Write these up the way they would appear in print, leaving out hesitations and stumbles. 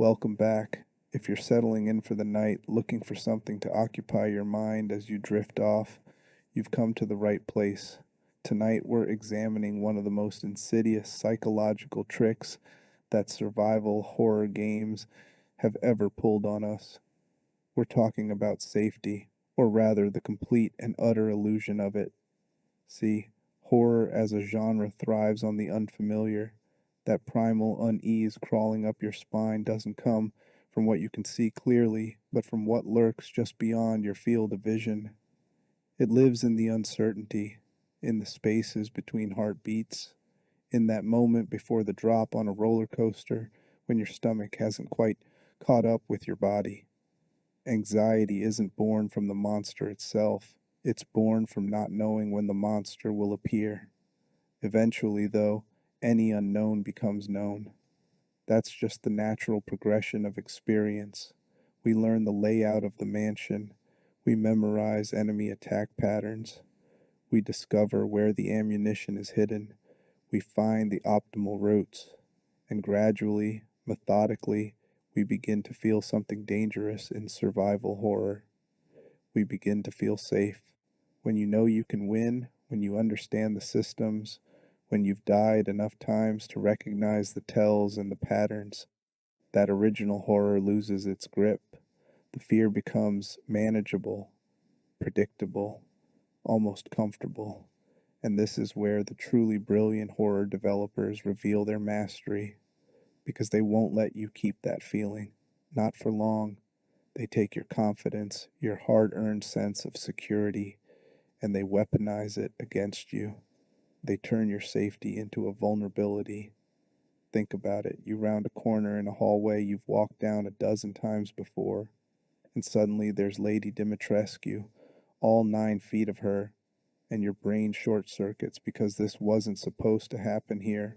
Welcome back. If you're settling in for the night, looking for something to occupy your mind as you drift off, you've come to the right place. Tonight, we're examining one of the most insidious psychological tricks that survival horror games have ever pulled on us. We're talking about safety, or rather, the complete and utter illusion of it. See, horror as a genre thrives on the unfamiliar. That primal unease crawling up your spine doesn't come from what you can see clearly, but from what lurks just beyond your field of vision. It lives in the uncertainty, in the spaces between heartbeats, in that moment before the drop on a roller coaster when your stomach hasn't quite caught up with your body. Anxiety isn't born from the monster itself, it's born from not knowing when the monster will appear. Eventually, though, any unknown becomes known. That's just the natural progression of experience. We learn the layout of the mansion. We memorize enemy attack patterns. We discover where the ammunition is hidden. We find the optimal routes. And gradually, methodically, we begin to feel something dangerous in survival horror. We begin to feel safe. When you know you can win, when you understand the systems, when you've died enough times to recognize the tells and the patterns, that original horror loses its grip. The fear becomes manageable, predictable, almost comfortable. And this is where the truly brilliant horror developers reveal their mastery, because they won't let you keep that feeling. Not for long. They take your confidence, your hard earned sense of security, and they weaponize it against you. They turn your safety into a vulnerability. Think about it. You round a corner in a hallway you've walked down a dozen times before, and suddenly there's Lady Dimitrescu, all 9 feet of her, and your brain short circuits because this wasn't supposed to happen here.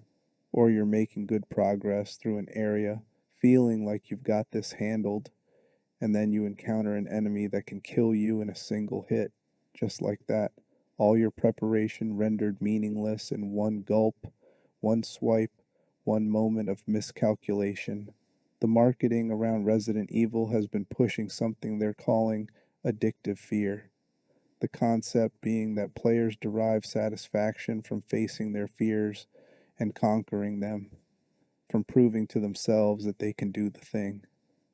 Or you're making good progress through an area, feeling like you've got this handled, and then you encounter an enemy that can kill you in a single hit, just like that. All your preparation rendered meaningless in one gulp, one swipe, one moment of miscalculation. The marketing around Resident Evil has been pushing something they're calling addictive fear. The concept being that players derive satisfaction from facing their fears and conquering them, from proving to themselves that they can do the thing.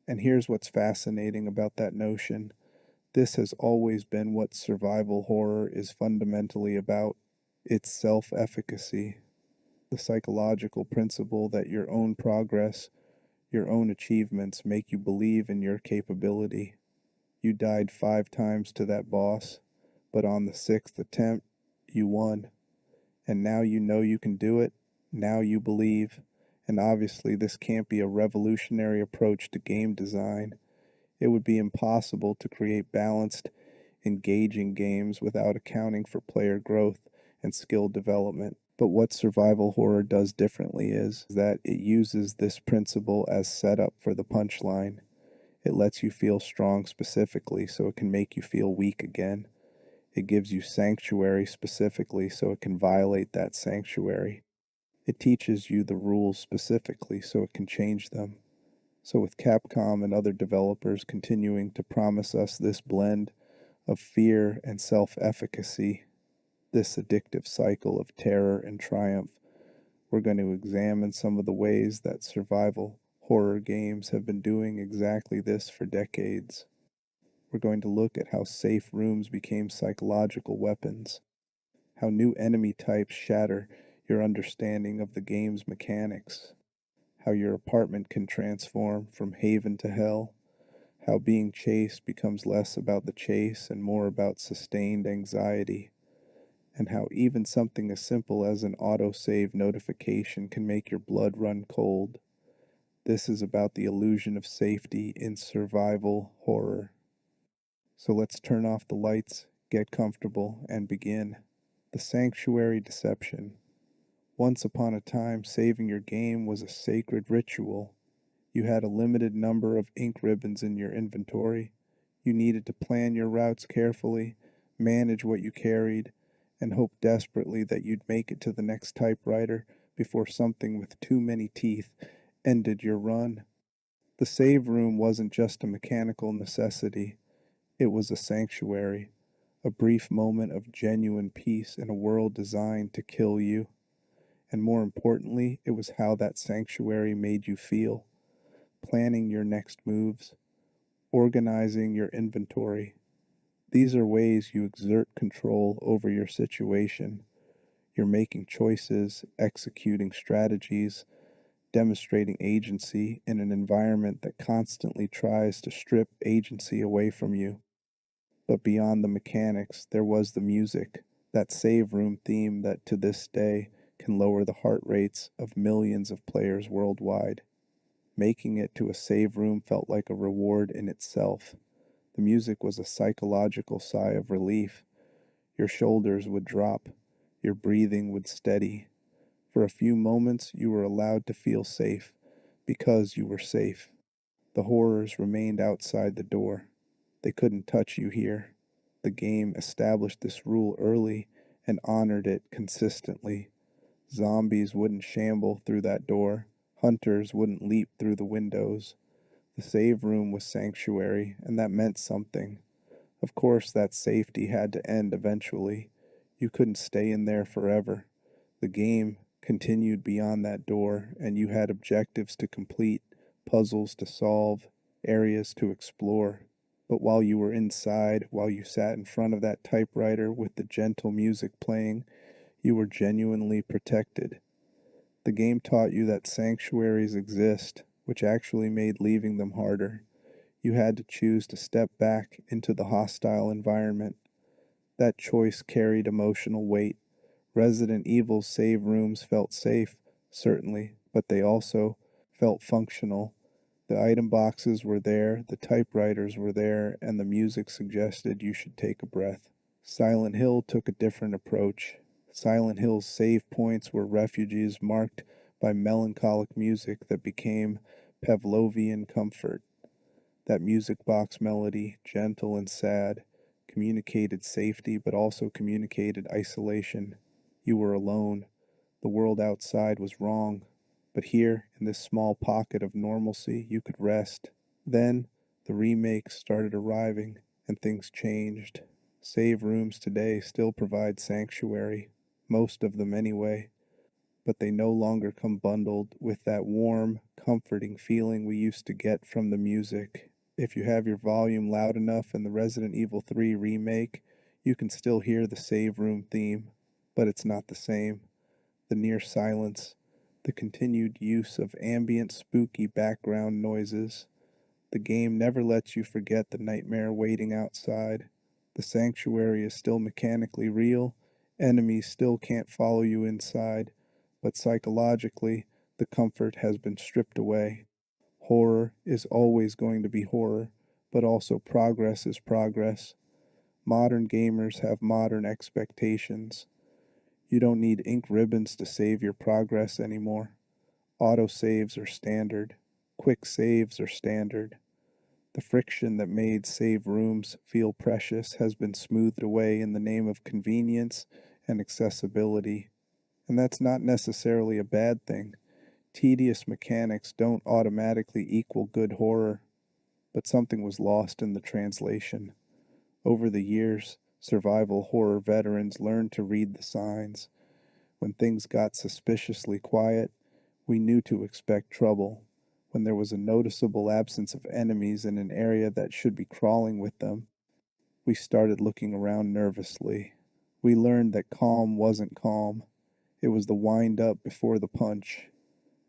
And here's what's fascinating about that notion. This has always been what survival horror is fundamentally about. It's self-efficacy, the psychological principle that your own progress, your own achievements make you believe in your capability. You died 5 times to that boss, but on the 6th attempt, you won. And now you know you can do it. Now you believe. And obviously, this can't be a revolutionary approach to game design. It would be impossible to create balanced, engaging games without accounting for player growth and skill development. But what survival horror does differently is that it uses this principle as setup for the punchline. It lets you feel strong specifically so it can make you feel weak again. It gives you sanctuary specifically so it can violate that sanctuary. It teaches you the rules specifically so it can change them. So with Capcom and other developers continuing to promise us this blend of fear and self-efficacy, this addictive cycle of terror and triumph, we're going to examine some of the ways that survival horror games have been doing exactly this for decades. We're going to look at how safe rooms became psychological weapons, how new enemy types shatter your understanding of the game's mechanics, how your apartment can transform from haven to hell, how being chased becomes less about the chase and more about sustained anxiety, and how even something as simple as an autosave notification can make your blood run cold. This is about the illusion of safety in survival horror. So let's turn off the lights, get comfortable, and begin. The Sanctuary Deception. Once upon a time, saving your game was a sacred ritual. You had a limited number of ink ribbons in your inventory. You needed to plan your routes carefully, manage what you carried, and hope desperately that you'd make it to the next typewriter before something with too many teeth ended your run. The save room wasn't just a mechanical necessity, it was a sanctuary, a brief moment of genuine peace in a world designed to kill you. And more importantly, it was how that sanctuary made you feel, planning your next moves, organizing your inventory. These are ways you exert control over your situation. You're making choices, executing strategies, demonstrating agency in an environment that constantly tries to strip agency away from you. But beyond the mechanics, there was the music, that save room theme that to this day can lower the heart rates of millions of players worldwide. Making it to a save room felt like a reward in itself. The music was a psychological sigh of relief. Your shoulders would drop, your breathing would steady. For a few moments, you were allowed to feel safe because you were safe. The horrors remained outside the door. They couldn't touch you here. The game established this rule early and honored it consistently. Zombies wouldn't shamble through that door. Hunters wouldn't leap through the windows. The save room was sanctuary, and that meant something. Of course, that safety had to end eventually. You couldn't stay in there forever. The game continued beyond that door, and you had objectives to complete, puzzles to solve, areas to explore. But while you were inside, while you sat in front of that typewriter with the gentle music playing, you were genuinely protected. The game taught you that sanctuaries exist, which actually made leaving them harder. You had to choose to step back into the hostile environment. That choice carried emotional weight. Resident Evil's save rooms felt safe, certainly, but they also felt functional. The item boxes were there, the typewriters were there, and the music suggested you should take a breath. Silent Hill took a different approach. Silent Hill's save points were refuges marked by melancholic music that became Pavlovian comfort. That music box melody, gentle and sad, communicated safety but also communicated isolation. You were alone. The world outside was wrong. But here, in this small pocket of normalcy, you could rest. Then, the remakes started arriving, and things changed. Save rooms today still provide sanctuary, most of them anyway, but they no longer come bundled with that warm, comforting feeling we used to get from the music. If you have your volume loud enough in the Resident Evil 3 remake, you can still hear the save room theme, but it's not the same. The near silence, the continued use of ambient spooky background noises. The game never lets you forget the nightmare waiting outside. The sanctuary is still mechanically real, enemies still can't follow you inside, but psychologically, the comfort has been stripped away. Horror is always going to be horror, but also progress is progress. Modern gamers have modern expectations. You don't need ink ribbons to save your progress anymore. Autosaves are standard. Quick saves are standard. The friction that made save rooms feel precious has been smoothed away in the name of convenience and accessibility. And that's not necessarily a bad thing. Tedious mechanics don't automatically equal good horror, but something was lost in the translation. Over the years, survival horror veterans learned to read the signs. When things got suspiciously quiet, we knew to expect trouble. When there was a noticeable absence of enemies in an area that should be crawling with them, we started looking around nervously. We learned that calm wasn't calm. It was the wind up before the punch.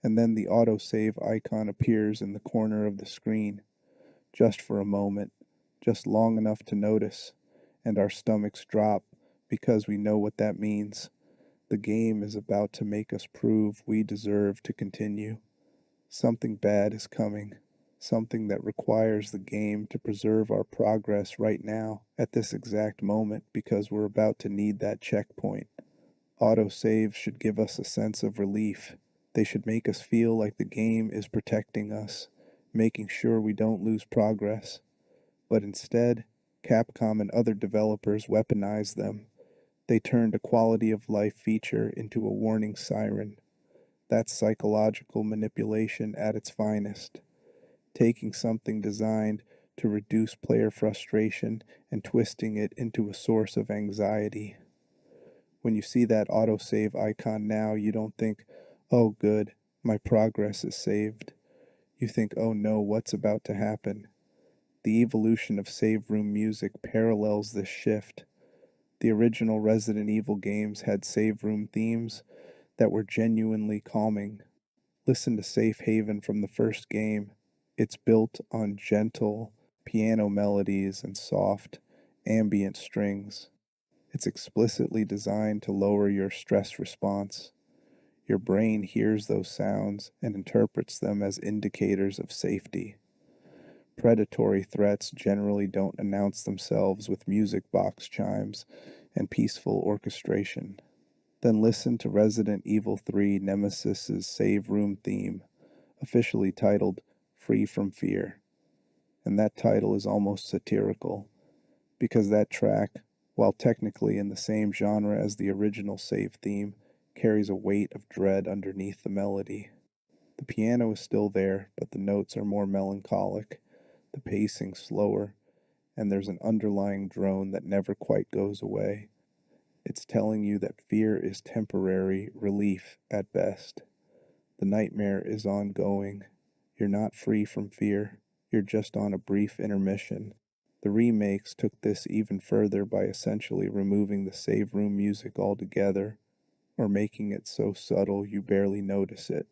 And then the autosave icon appears in the corner of the screen, just for a moment, just long enough to notice, and our stomachs drop because we know what that means. The game is about to make us prove we deserve to continue. Something bad is coming, something that requires the game to preserve our progress right now, at this exact moment, because we're about to need that checkpoint. Autosaves should give us a sense of relief. They should make us feel like the game is protecting us, making sure we don't lose progress. But instead, Capcom and other developers weaponize them. They turned a quality of life feature into a warning siren. That's psychological manipulation at its finest. taking something designed to reduce player frustration and twisting it into a source of anxiety. When you see that autosave icon now, you don't think, oh, good, my progress is saved. You think, oh no, what's about to happen? The evolution of save room music parallels this shift. The original Resident Evil games had save room themes that were genuinely calming. Listen to Safe Haven from the first game. It's built on gentle piano melodies and soft, ambient strings. It's explicitly designed to lower your stress response. Your brain hears those sounds and interprets them as indicators of safety. Predatory threats generally don't announce themselves with music box chimes and peaceful orchestration. Then listen to Resident Evil 3 Nemesis's save room theme, officially titled Free from Fear. And that title is almost satirical, because that track, while technically in the same genre as the original save theme, carries a weight of dread underneath the melody. The piano is still there, but the notes are more melancholic, the pacing slower, and there's an underlying drone that never quite goes away. It's telling you that fear is temporary relief at best. The nightmare is ongoing. You're not free from fear. You're just on a brief intermission. The remakes took this even further by essentially removing the save room music altogether, or making it so subtle you barely notice it.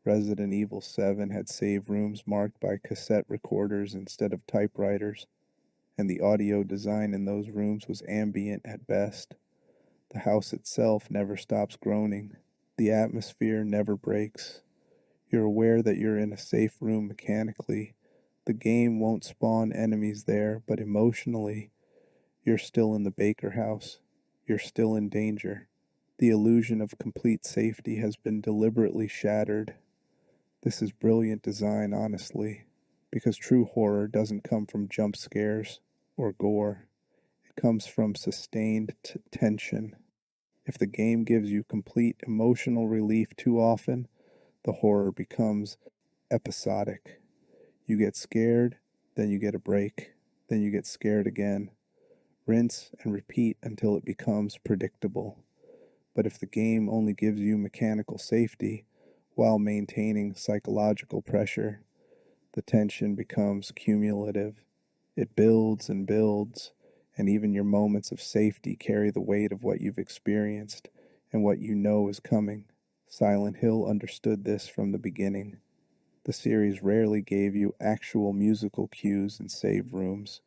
Resident Evil 7 had save rooms marked by cassette recorders instead of typewriters, and the audio design in those rooms was ambient at best. The house itself never stops groaning. The atmosphere never breaks. You're aware that you're in a safe room mechanically. The game won't spawn enemies there, but emotionally, you're still in the Baker house. You're still in danger. The illusion of complete safety has been deliberately shattered. This is brilliant design, honestly, because true horror doesn't come from jump scares or gore. It comes from sustained tension. If the game gives you complete emotional relief too often, the horror becomes episodic. You get scared, then you get a break, then you get scared again. Rinse and repeat until it becomes predictable. But if the game only gives you mechanical safety while maintaining psychological pressure, the tension becomes cumulative. It builds and builds, and even your moments of safety carry the weight of what you've experienced and what you know is coming. Silent Hill understood this from the beginning. The series rarely gave you actual musical cues in save rooms.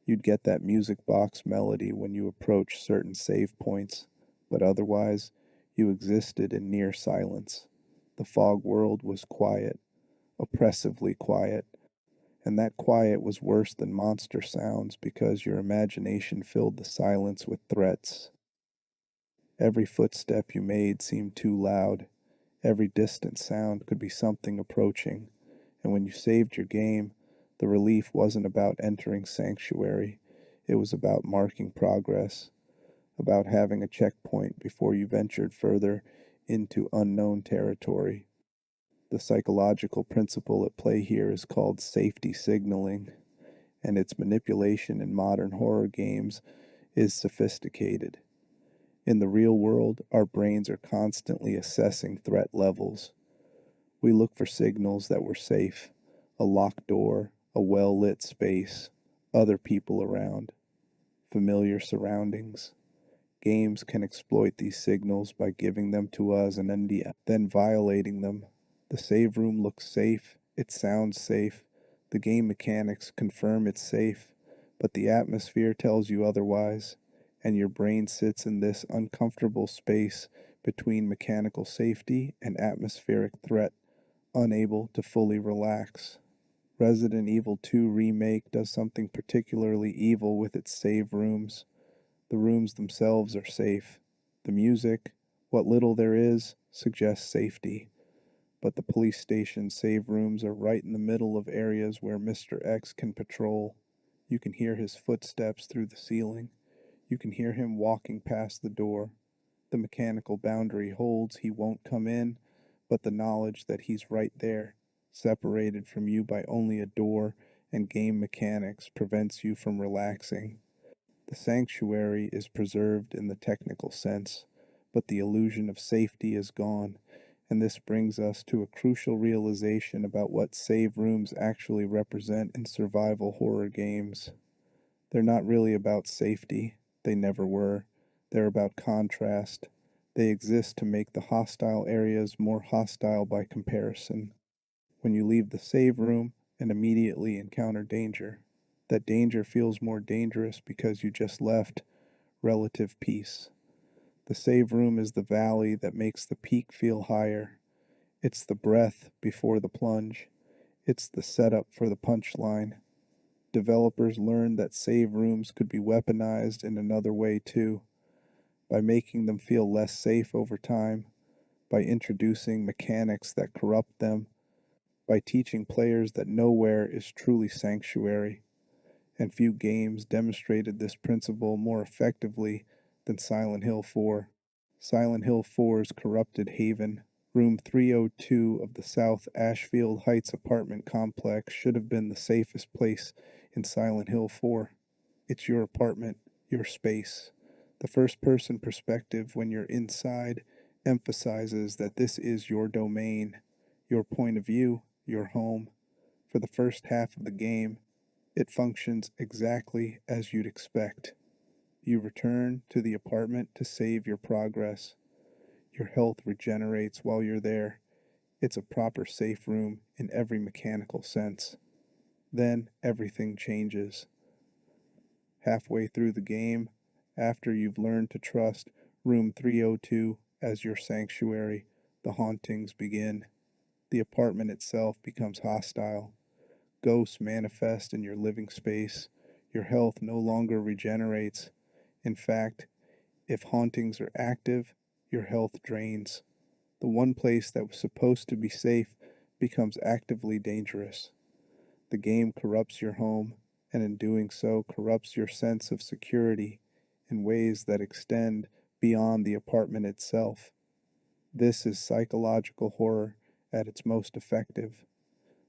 You'd get that music box melody when you approach certain save points, but otherwise, you existed in near silence. The fog world was quiet, oppressively quiet, and that quiet was worse than monster sounds because your imagination filled the silence with threats. Every footstep you made seemed too loud. Every distant sound could be something approaching. And when you saved your game, the relief wasn't about entering sanctuary. It was about marking progress, about having a checkpoint before you ventured further into unknown territory. The psychological principle at play here is called safety signaling, and its manipulation in modern horror games is sophisticated. In the real world, our brains are constantly assessing threat levels. We look for signals that we're safe: a locked door, a well lit space, other people around, familiar surroundings. Games can exploit these signals by giving them to us and then violating them. The save room looks safe, it sounds safe, the game mechanics confirm it's safe, but the atmosphere tells you otherwise, and your brain sits in this uncomfortable space between mechanical safety and atmospheric threat, unable to fully relax. Resident Evil 2 Remake does something particularly evil with its save rooms. The rooms themselves are safe. The music, what little there is, suggests safety. But the police station save rooms are right in the middle of areas where Mr. X can patrol. You can hear his footsteps through the ceiling. You can hear him walking past the door. The mechanical boundary holds he won't come in, but the knowledge that he's right there separated from you by only a door and game mechanics, prevents you from relaxing. The sanctuary is preserved in the technical sense, but the illusion of safety is gone, and this brings us to a crucial realization about what save rooms actually represent in survival horror games. They're not really about safety, they never were. They're about contrast. They exist to make the hostile areas more hostile by comparison. When you leave the save room and immediately encounter danger, that danger feels more dangerous because you just left relative peace. The save room is the valley that makes the peak feel higher. It's the breath before the plunge. It's the setup for the punchline. Developers learned that save rooms could be weaponized in another way too, by making them feel less safe over time, by introducing mechanics that corrupt them, by teaching players that nowhere is truly sanctuary, and few games demonstrated this principle more effectively than Silent Hill 4. Silent Hill 4's corrupted haven, Room 302 of the South Ashfield Heights apartment complex, should have been the safest place in Silent Hill 4. It's your apartment, your space. The first person perspective when you're inside emphasizes that this is your domain, your point of view, your home. For the first half of the game, it functions exactly as you'd expect. You return to the apartment to save your progress. Your health regenerates while you're there. It's a proper safe room in every mechanical sense. Then everything changes. Halfway through the game, after you've learned to trust Room 302 as your sanctuary, the hauntings begin. The apartment itself becomes hostile. Ghosts manifest in your living space. Your health no longer regenerates. In fact, if hauntings are active, your health drains. The one place that was supposed to be safe becomes actively dangerous. The game corrupts your home, and in doing so, corrupts your sense of security in ways that extend beyond the apartment itself. This is psychological horror at its most effective,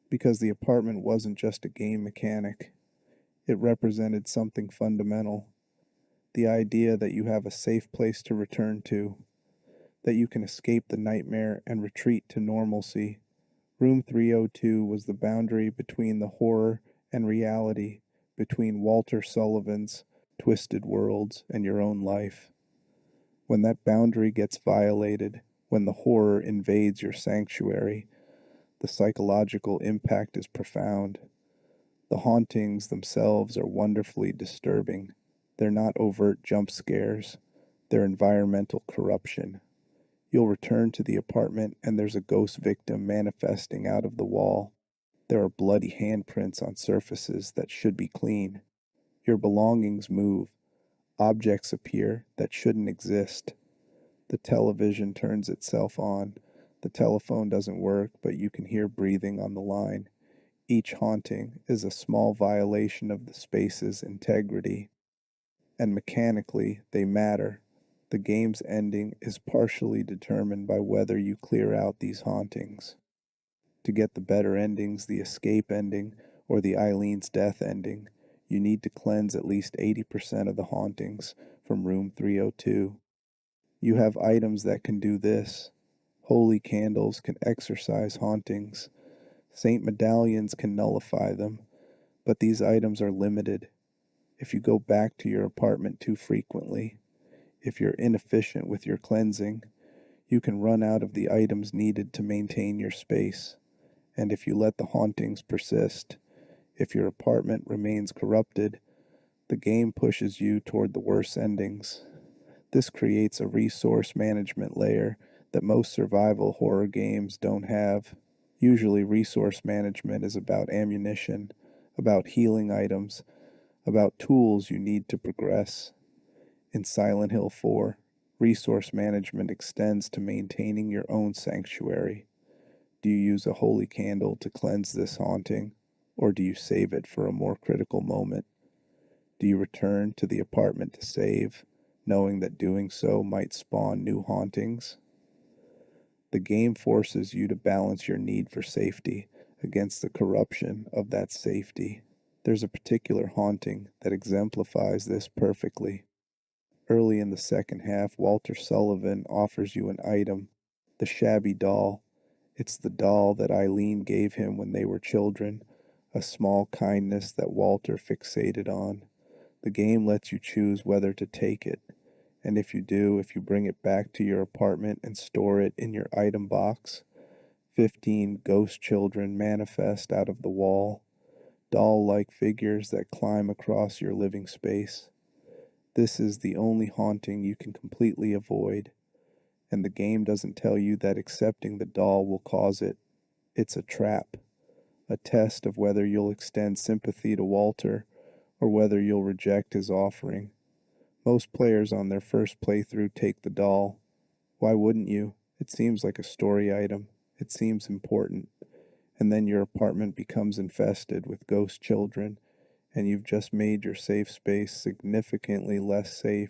because the apartment wasn't just a game mechanic, it represented something fundamental. The idea that you have a safe place to return to, that you can escape the nightmare and retreat to normalcy. Room 302 was the boundary between the horror and reality, between Walter Sullivan's twisted worlds and your own life. When that boundary gets violated, when the horror invades your sanctuary, the psychological impact is profound. The hauntings themselves are wonderfully disturbing. They're not overt jump scares, they're environmental corruption. You'll return to the apartment and there's a ghost victim manifesting out of the wall. There are bloody handprints on surfaces that should be clean. Your belongings move. Objects appear that shouldn't exist. The television turns itself on. The telephone doesn't work, but you can hear breathing on the line. Each haunting is a small violation of the space's integrity, and mechanically they matter. The game's ending is partially determined by whether you clear out these hauntings. To get the better endings, the escape ending, or the Eileen's death ending, you need to cleanse at least 80% of the hauntings from Room 302. You have items that can do this. Holy candles can exorcise hauntings. Saint medallions can nullify them, but these items are limited. If you go back to your apartment too frequently, if you're inefficient with your cleansing, you can run out of the items needed to maintain your space. And if you let the hauntings persist, if your apartment remains corrupted, the game pushes you toward the worst endings. This creates a resource management layer that most survival horror games don't have. Usually, resource management is about ammunition, about healing items, about tools you need to progress. In Silent Hill 4, resource management extends to maintaining your own sanctuary. Do you use a holy candle to cleanse this haunting, or do you save it for a more critical moment? Do you return to the apartment to save, knowing that doing so might spawn new hauntings? The game forces you to balance your need for safety against the corruption of that safety. There's a particular haunting that exemplifies this perfectly. Early in the second half, Walter Sullivan offers you an item, the shabby doll. It's the doll that Eileen gave him when they were children, a small kindness that Walter fixated on. The game lets you choose whether to take it, and if you do, if you bring it back to your apartment and store it in your item box, 15 ghost children manifest out of the wall, doll-like figures that climb across your living space. This is the only haunting you can completely avoid, and the game doesn't tell you that accepting the doll will cause it. It's a trap, a test of whether you'll extend sympathy to Walter or whether you'll reject his offering. Most players on their first playthrough take the doll. Why wouldn't you? It seems like a story item. It seems important. And then your apartment becomes infested with ghost children, and you've just made your safe space significantly less safe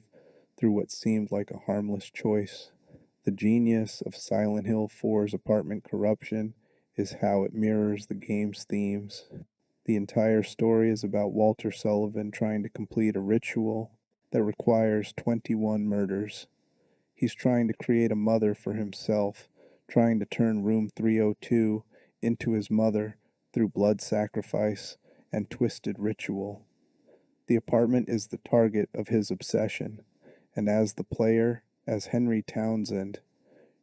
through what seemed like a harmless choice. The genius of Silent Hill 4's apartment corruption is how it mirrors the game's themes. The entire story is about Walter Sullivan trying to complete a ritual that requires 21 murders. He's trying to create a mother for himself, trying to turn Room 302 into his mother through blood sacrifice and twisted ritual. The apartment is the target of his obsession, and as the player, as Henry Townsend,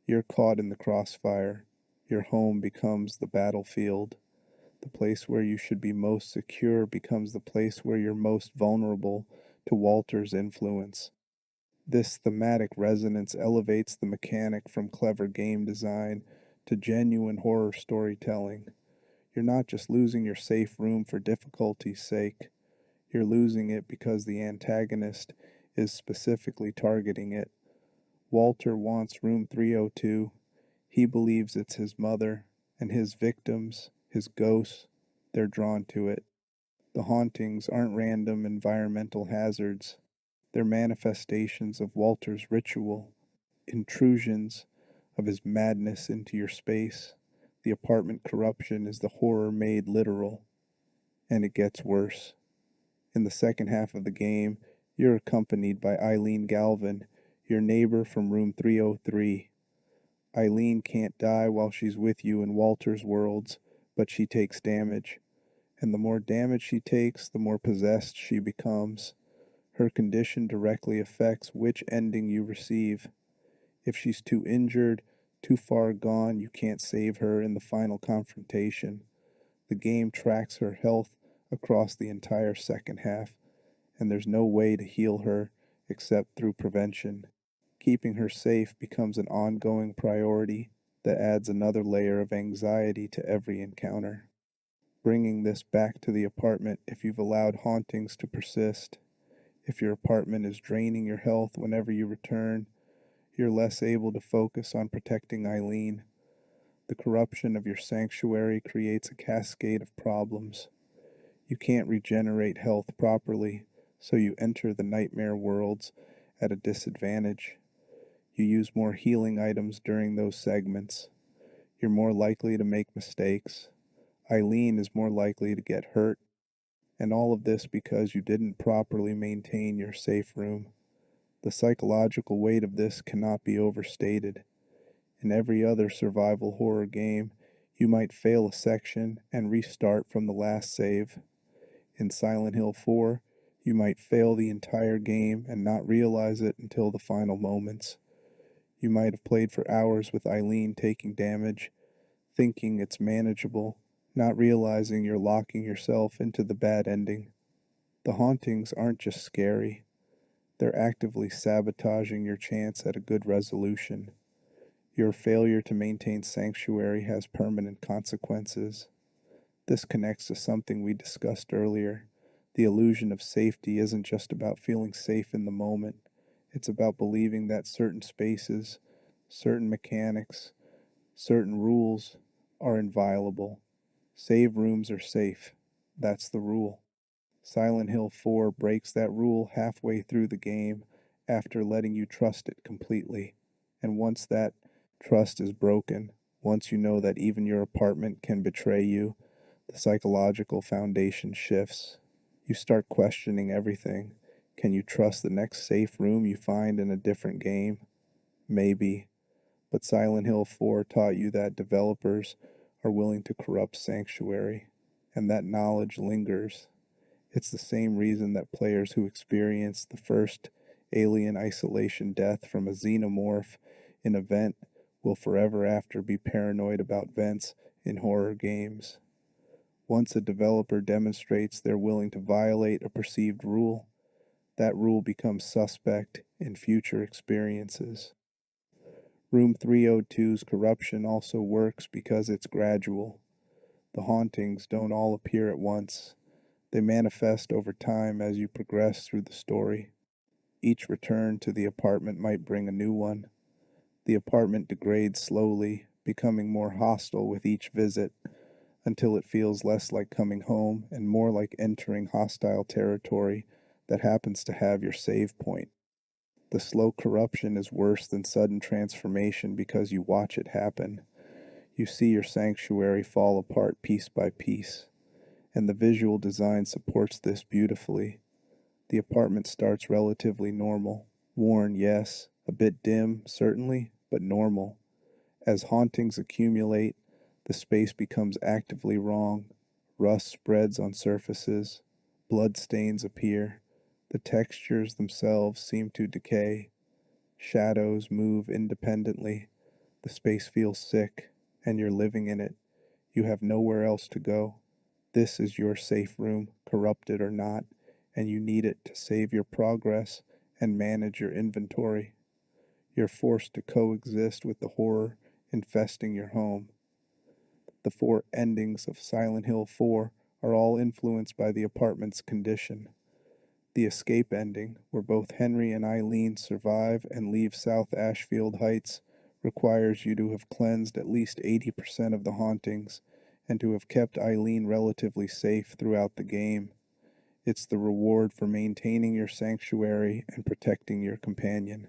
you're caught in the crossfire. Your home becomes the battlefield. The place where you should be most secure becomes the place where you're most vulnerable to Walter's influence. This thematic resonance elevates the mechanic from clever game design to genuine horror storytelling. You're not just losing your safe room for difficulty's sake, you're losing it because the antagonist is specifically targeting it. Walter wants room 302. He believes it's his mother, and his victims, his ghosts, they're drawn to it. The hauntings aren't random environmental hazards. They're manifestations of Walter's ritual, intrusions of his madness into your space. The apartment corruption is the horror made literal, and it gets worse. In the second half of the game, you're accompanied by Eileen Galvin, your neighbor from room 303. Eileen can't die while she's with you in Walter's worlds, but she takes damage. And the more damage she takes, the more possessed she becomes. Her condition directly affects which ending you receive. If she's too injured, too far gone, you can't save her in the final confrontation. The game tracks her health across the entire second half, and there's no way to heal her except through prevention. Keeping her safe becomes an ongoing priority that adds another layer of anxiety to every encounter. Bringing this back to the apartment, if you've allowed hauntings to persist, if your apartment is draining your health whenever you return, you're less able to focus on protecting Eileen. The corruption of your sanctuary creates a cascade of problems. You can't regenerate health properly, so you enter the nightmare worlds at a disadvantage. You use more healing items during those segments. You're more likely to make mistakes. Eileen is more likely to get hurt. And all of this because you didn't properly maintain your safe room. The psychological weight of this cannot be overstated. In every other survival horror game, you might fail a section and restart from the last save. In Silent Hill 4, you might fail the entire game and not realize it until the final moments. You might have played for hours with Eileen taking damage, thinking it's manageable, not realizing you're locking yourself into the bad ending. The hauntings aren't just scary, they're actively sabotaging your chance at a good resolution. Your failure to maintain sanctuary has permanent consequences. This connects to something we discussed earlier. The illusion of safety isn't just about feeling safe in the moment. It's about believing that certain spaces, certain mechanics, certain rules are inviolable. Save rooms are safe. That's the rule. Silent Hill 4 breaks that rule halfway through the game after letting you trust it completely. And once that trust is broken, Once you know that even your apartment can betray you, the psychological foundation shifts. You start questioning everything. Can you trust the next safe room you find in a different game? Maybe. But Silent Hill 4 taught you that developers are willing to corrupt Sanctuary, and that knowledge lingers. It's the same reason that players who experienced the first alien isolation death from a xenomorph in a vent will forever after be paranoid about vents in horror games. Once a developer demonstrates they're willing to violate a perceived rule, that rule becomes suspect in future experiences. Room 302's corruption also works because it's gradual. The hauntings don't all appear at once. They manifest over time as you progress through the story. Each return to the apartment might bring a new one. The apartment degrades slowly, becoming more hostile with each visit, until it feels less like coming home and more like entering hostile territory that happens to have your save point. The slow corruption is worse than sudden transformation because you watch it happen. You see your sanctuary fall apart piece by piece, and the visual design supports this beautifully. The apartment starts relatively normal. Worn, yes, a bit dim, certainly, but normal. As hauntings accumulate, the space becomes actively wrong. Rust spreads on surfaces. Blood stains appear. The textures themselves seem to decay. Shadows move independently. The space feels sick, and you're living in it. You have nowhere else to go. This is your safe room, corrupted or not, and you need it to save your progress and manage your inventory. You're forced to coexist with the horror infesting your home. The four endings of Silent Hill 4 are all influenced by the apartment's condition. The escape ending, where both Henry and Eileen survive and leave South Ashfield Heights, requires you to have cleansed at least 80% of the hauntings and to have kept Eileen relatively safe throughout the game. It's the reward for maintaining your sanctuary and protecting your companion.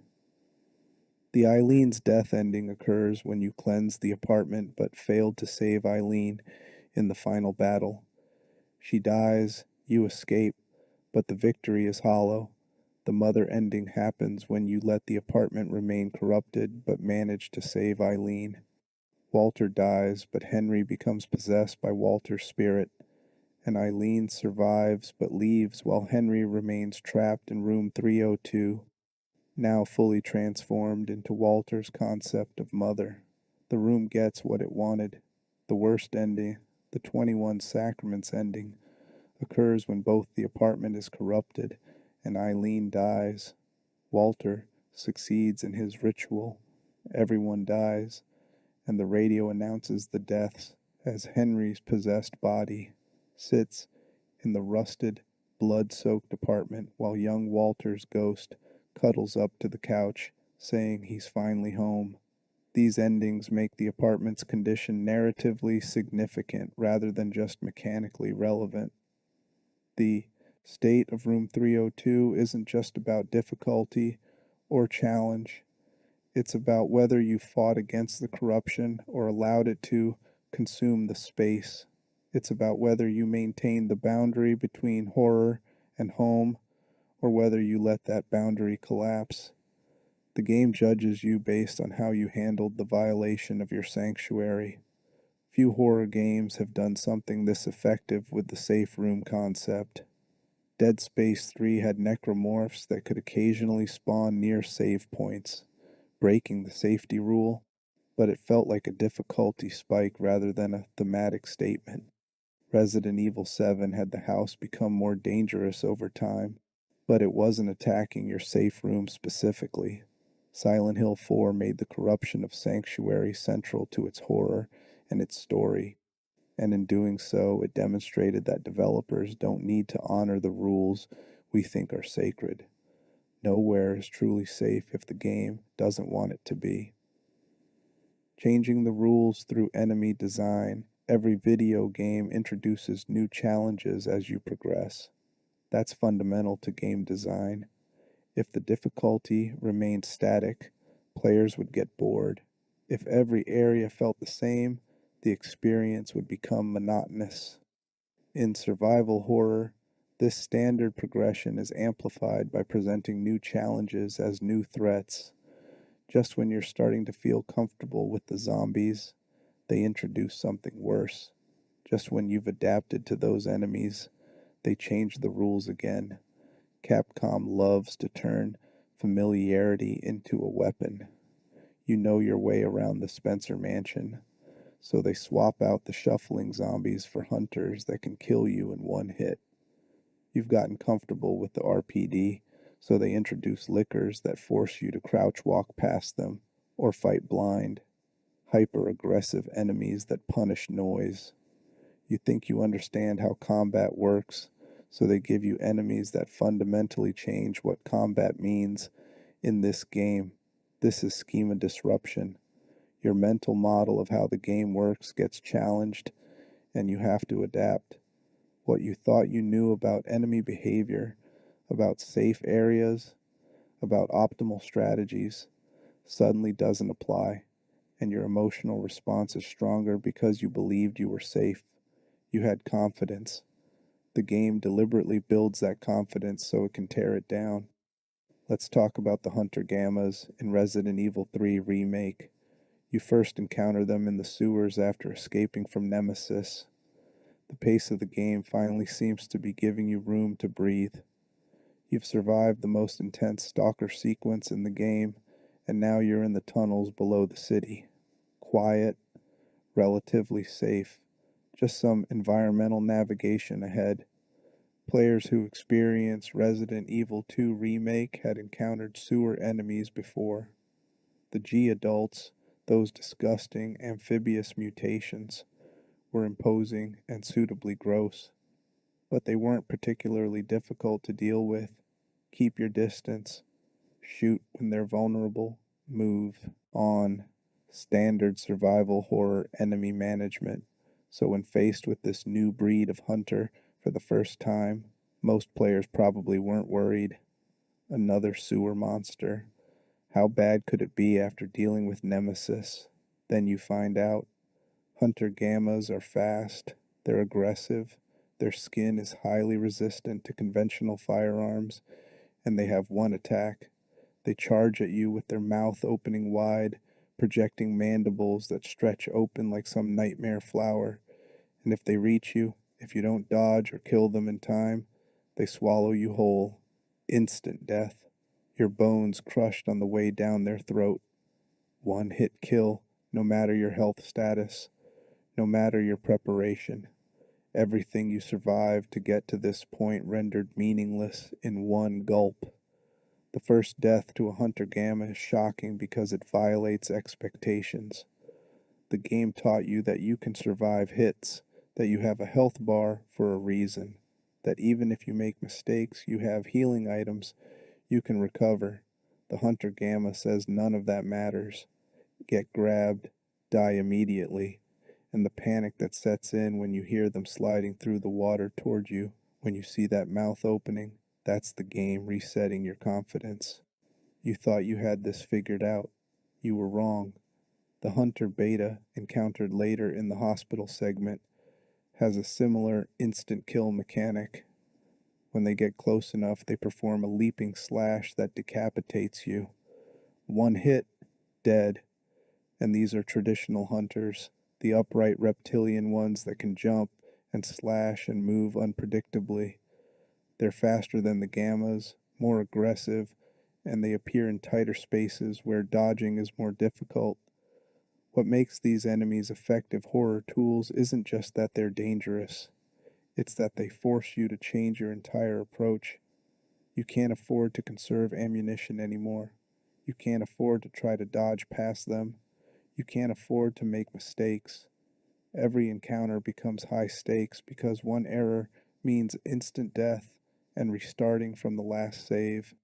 The Eileen's death ending occurs when you cleanse the apartment but failed to save Eileen in the final battle. She dies, you escape, but the victory is hollow. The mother ending happens when you let the apartment remain corrupted but manage to save Eileen. Walter dies, but Henry becomes possessed by Walter's spirit, and Eileen survives but leaves while Henry remains trapped in room 302, now fully transformed into Walter's concept of mother. The room gets what it wanted. The worst ending, the 21 Sacraments ending, occurs when both the apartment is corrupted and Eileen dies. Walter succeeds in his ritual. Everyone dies, and the radio announces the deaths as Henry's possessed body sits in the rusted, blood-soaked apartment while young Walter's ghost cuddles up to the couch, saying he's finally home. These endings make the apartment's condition narratively significant rather than just mechanically relevant. The state of room 302 isn't just about difficulty or challenge. It's about whether you fought against the corruption or allowed it to consume the space. It's about whether you maintained the boundary between horror and home or whether you let that boundary collapse. The game judges you based on how you handled the violation of your sanctuary. Few horror games have done something this effective with the safe room concept. Dead Space 3 had necromorphs that could occasionally spawn near save points, breaking the safety rule, but it felt like a difficulty spike rather than a thematic statement. Resident Evil 7 had the house become more dangerous over time, but it wasn't attacking your safe room specifically. Silent Hill 4 made the corruption of Sanctuary central to its horror and its story, and in doing so, it demonstrated that developers don't need to honor the rules we think are sacred. Nowhere is truly safe if the game doesn't want it to be. Changing the rules through enemy design, every video game introduces new challenges as you progress. That's fundamental to game design. If the difficulty remained static, players would get bored. If every area felt the same, the experience would become monotonous. In survival horror, this standard progression is amplified by presenting new challenges as new threats. Just when you're starting to feel comfortable with the zombies, they introduce something worse. Just when you've adapted to those enemies, they change the rules again. Capcom loves to turn familiarity into a weapon. You know your way around the Spencer Mansion, so they swap out the shuffling zombies for hunters that can kill you in one hit. You've gotten comfortable with the RPD, so they introduce lickers that force you to crouch walk past them or fight blind. Hyper aggressive enemies that punish noise. You think you understand how combat works, so they give you enemies that fundamentally change what combat means in this game. This is schema disruption. Your mental model of how the game works gets challenged, and you have to adapt. What you thought you knew about enemy behavior, about safe areas, about optimal strategies, suddenly doesn't apply, and your emotional response is stronger because you believed you were safe. You had confidence. The game deliberately builds that confidence so it can tear it down. Let's talk about the Hunter Gammas in Resident Evil 3 Remake. You first encounter them in the sewers after escaping from Nemesis. The pace of the game finally seems to be giving you room to breathe. You've survived the most intense stalker sequence in the game, and now you're in the tunnels below the city. Quiet, relatively safe, just some environmental navigation ahead. Players who experienced Resident Evil 2 Remake had encountered sewer enemies before. The G adults, those disgusting amphibious mutations, were imposing and suitably gross, but they weren't particularly difficult to deal with. Keep your distance, shoot when they're vulnerable, move on. Standard survival horror enemy management. So when faced with this new breed of hunter for the first time, most players probably weren't worried. Another sewer monster. How bad could it be after dealing with Nemesis? Then you find out. Hunter Gammas are fast, they're aggressive, their skin is highly resistant to conventional firearms, and they have one attack. They charge at you with their mouth opening wide, projecting mandibles that stretch open like some nightmare flower. And if they reach you, if you don't dodge or kill them in time, they swallow you whole. Instant death. Your bones crushed on the way down their throat. One hit kill, no matter your health status, no matter your preparation. Everything you survived to get to this point rendered meaningless in one gulp. The first death to a Hunter Gamma is shocking because it violates expectations. The game taught you that you can survive hits, that you have a health bar for a reason, that even if you make mistakes, you have healing items you can recover. The Hunter Gamma says none of that matters. Get grabbed, die immediately, and the panic that sets in when you hear them sliding through the water toward you, when you see that mouth opening, that's the game resetting your confidence. You thought you had this figured out. You were wrong. The Hunter Beta, encountered later in the hospital segment, has a similar instant kill mechanic. When they get close enough, they perform a leaping slash that decapitates you. One hit, dead. And these are traditional hunters, the upright reptilian ones that can jump and slash and move unpredictably. They're faster than the gammas, more aggressive, and they appear in tighter spaces where dodging is more difficult. What makes these enemies effective horror tools isn't just that they're dangerous, it's that they force you to change your entire approach. You can't afford to conserve ammunition anymore. You can't afford to try to dodge past them. You can't afford to make mistakes. Every encounter becomes high stakes because one error means instant death and restarting from the last save.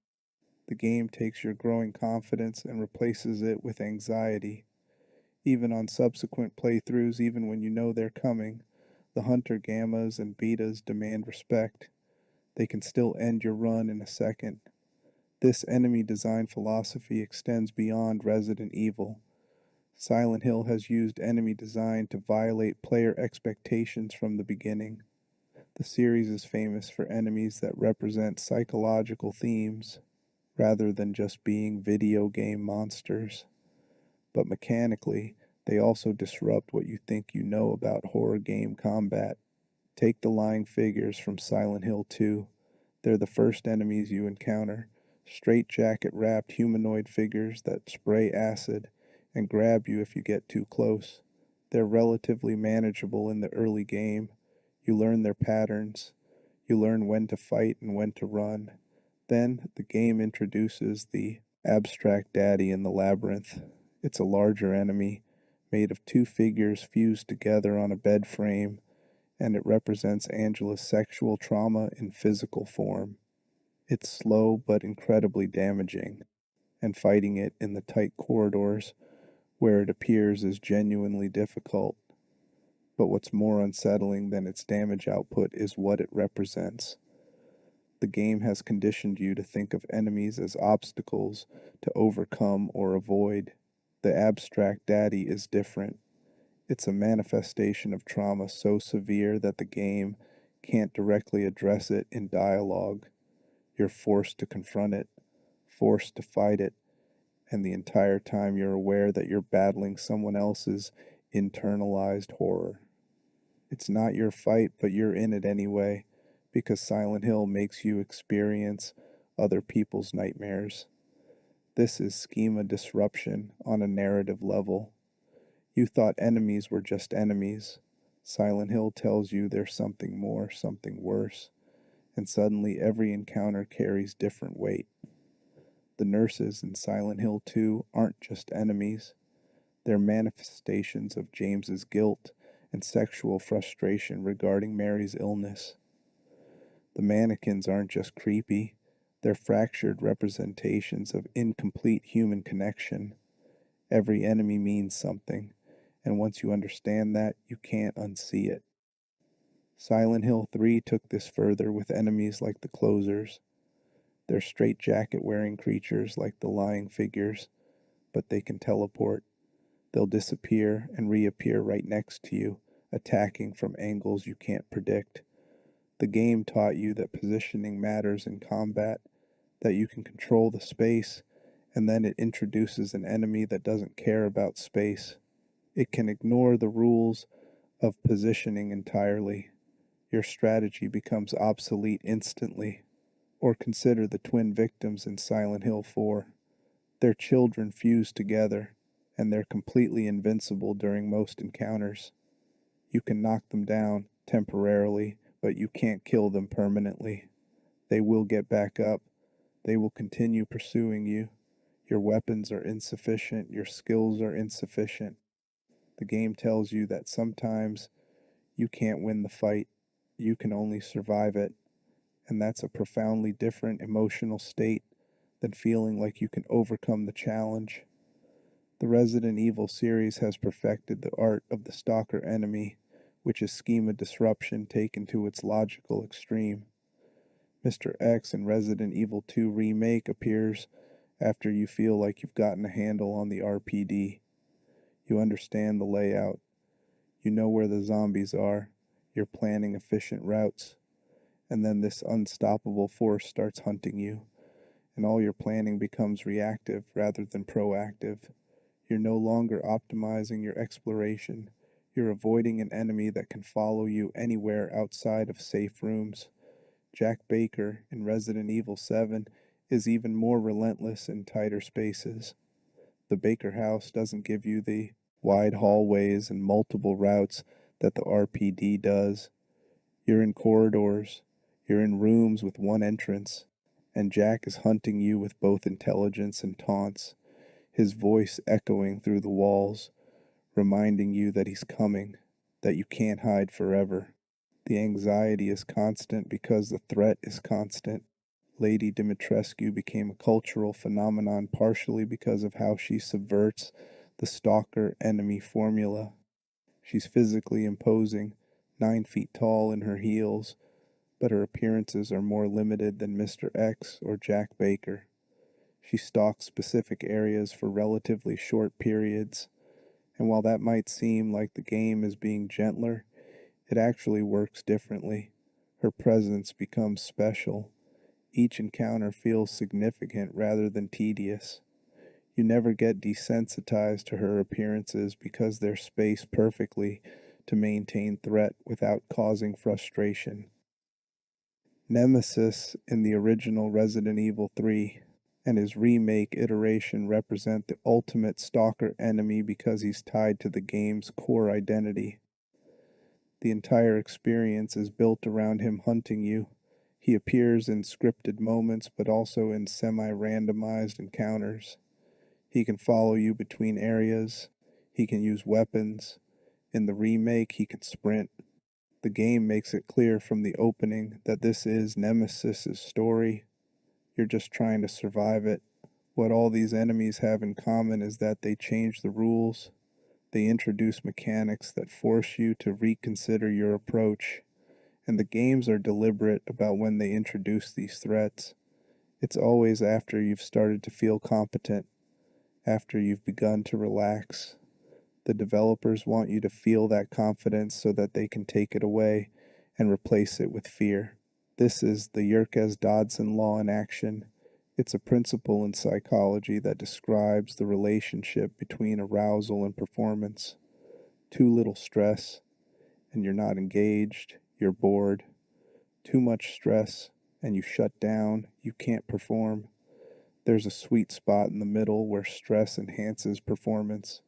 The game takes your growing confidence and replaces it with anxiety. Even on subsequent playthroughs, even when you know they're coming, the Hunter Gammas and Betas demand respect. They can still end your run in a second. This enemy design philosophy extends beyond Resident Evil. Silent Hill has used enemy design to violate player expectations from the beginning. The series is famous for enemies that represent psychological themes rather than just being video game monsters. But mechanically, they also disrupt what you think you know about horror game combat. Take the lying figures from Silent Hill 2. They're the first enemies you encounter. Straitjacket wrapped humanoid figures that spray acid and grab you if you get too close. They're relatively manageable in the early game. You learn their patterns. You learn when to fight and when to run. Then the game introduces the abstract daddy in the labyrinth. It's a larger enemy, made of two figures fused together on a bed frame, and it represents Angela's sexual trauma in physical form. It's slow but incredibly damaging, and fighting it in the tight corridors where it appears is genuinely difficult. But what's more unsettling than its damage output is what it represents. The game has conditioned you to think of enemies as obstacles to overcome or avoid. The abstract daddy is different. It's a manifestation of trauma so severe that the game can't directly address it in dialogue. You're forced to confront it, forced to fight it, and the entire time you're aware that you're battling someone else's internalized horror. It's not your fight, but you're in it anyway, because Silent Hill makes you experience other people's nightmares. This is schema disruption on a narrative level. You thought enemies were just enemies. Silent Hill tells you there's something more, something worse, and suddenly every encounter carries different weight. The nurses in Silent Hill 2 aren't just enemies, they're manifestations of James's guilt and sexual frustration regarding Mary's illness. The mannequins aren't just creepy, they're fractured representations of incomplete human connection. Every enemy means something, and once you understand that, you can't unsee it. Silent Hill 3 took this further with enemies like the Closers. They're straitjacket wearing creatures like the lying figures, but they can teleport. They'll disappear and reappear right next to you, attacking from angles you can't predict. The game taught you that positioning matters in combat, that you can control the space, and then it introduces an enemy that doesn't care about space. It can ignore the rules of positioning entirely. Your strategy becomes obsolete instantly. Or consider the twin victims in Silent Hill 4. Their children fuse together, and they're completely invincible during most encounters. You can knock them down temporarily, but you can't kill them permanently. They will get back up. They will continue pursuing you. Your weapons are insufficient. Your skills are insufficient. The game tells you that sometimes you can't win the fight. You can only survive it. And that's a profoundly different emotional state than feeling like you can overcome the challenge. The Resident Evil series has perfected the art of the stalker enemy, which is schema disruption taken to its logical extreme. Mr. X in Resident Evil 2 Remake appears after you feel like you've gotten a handle on the RPD. You understand the layout. You know where the zombies are. You're planning efficient routes. And then this unstoppable force starts hunting you, and all your planning becomes reactive rather than proactive. You're no longer optimizing your exploration. You're avoiding an enemy that can follow you anywhere outside of safe rooms. Jack Baker in Resident Evil 7 is even more relentless in tighter spaces. The Baker house doesn't give you the wide hallways and multiple routes that the RPD does. You're in corridors. You're in rooms with one entrance, and Jack is hunting you with both intelligence and taunts, his voice echoing through the walls, reminding you that he's coming, that you can't hide forever. The anxiety is constant because the threat is constant. Lady Dimitrescu became a cultural phenomenon partially because of how she subverts the stalker enemy formula. She's physically imposing, 9 feet tall in her heels, but her appearances are more limited than Mr. X or Jack Baker. She stalks specific areas for relatively short periods. And while that might seem like the game is being gentler, it actually works differently. Her presence becomes special. Each encounter feels significant rather than tedious. You never get desensitized to her appearances because they're spaced perfectly to maintain threat without causing frustration. Nemesis in the original Resident Evil 3 and his remake iteration represent the ultimate stalker enemy because he's tied to the game's core identity. The entire experience is built around him hunting you. He appears in scripted moments but also in semi randomized encounters. He can follow you between areas. He can use weapons. In the remake, he can sprint. The game makes it clear from the opening that this is Nemesis's story. You're just trying to survive it. What all these enemies have in common is that they change the rules. They introduce mechanics that force you to reconsider your approach. And the games are deliberate about when they introduce these threats. It's always after you've started to feel competent, after you've begun to relax. The developers want you to feel that confidence so that they can take it away and replace it with fear. This is the Yerkes Dodson law in action. It's a principle in psychology that describes the relationship between arousal and performance. Too little stress, and you're not engaged, you're bored. Too much stress, and you shut down, you can't perform. There's a sweet spot in the middle where stress enhances performance.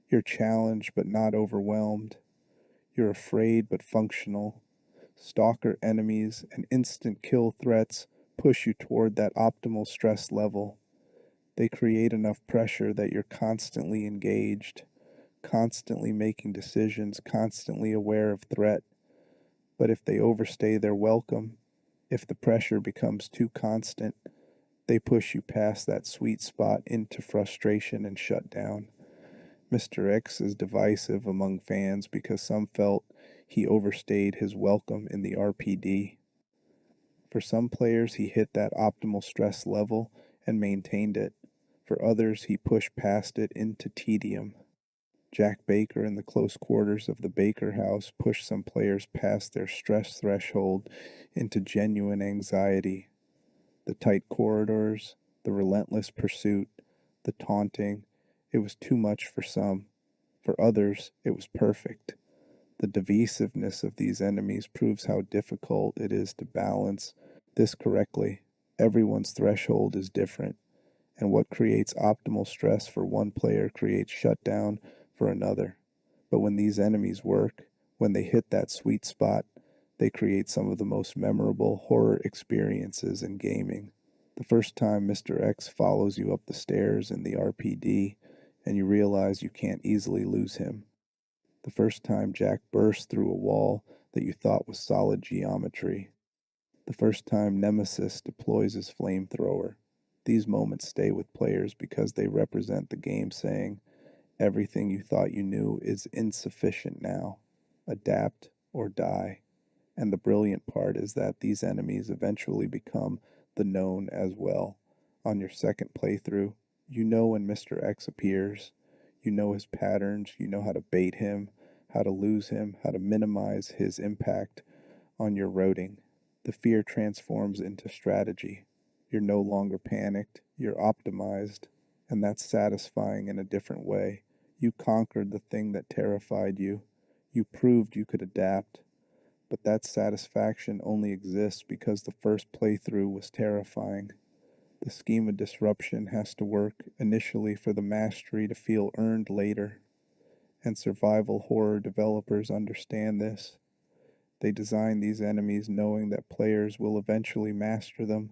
You're challenged but not overwhelmed. You're afraid but functional. Stalker enemies and instant kill threats push you toward that optimal stress level. They create enough pressure that you're constantly engaged, constantly making decisions, constantly aware of threat. But if they overstay their welcome, if the pressure becomes too constant, they push you past that sweet spot into frustration and shutdown. Mr. X is divisive among fans because some felt he overstayed his welcome in the RPD. For some players, he hit that optimal stress level and maintained it. For others, he pushed past it into tedium. Jack Baker in the close quarters of the Baker house pushed some players past their stress threshold into genuine anxiety. The tight corridors, the relentless pursuit, the taunting, it was too much for some. For others, it was perfect. The divisiveness of these enemies proves how difficult it is to balance this correctly. Everyone's threshold is different, and what creates optimal stress for one player creates shutdown for another. But when these enemies work, when they hit that sweet spot, they create some of the most memorable horror experiences in gaming. The first time Mr. X follows you up the stairs in the RPD, and you realize you can't easily lose him. The first time Jack bursts through a wall that you thought was solid geometry. The first time Nemesis deploys his flamethrower. These moments stay with players because they represent the game saying, everything you thought you knew is insufficient now. Adapt or die. And the brilliant part is that these enemies eventually become the known as well. On your second playthrough, you know when Mr. X appears. You know his patterns, you know how to bait him, how to lose him, how to minimize his impact on your routing. The fear transforms into strategy. You're no longer panicked, you're optimized, and that's satisfying in a different way. You conquered the thing that terrified you. You proved you could adapt. But that satisfaction only exists because the first playthrough was terrifying. The scheme of disruption has to work initially for the mastery to feel earned later. And survival horror developers understand this. They design these enemies knowing that players will eventually master them,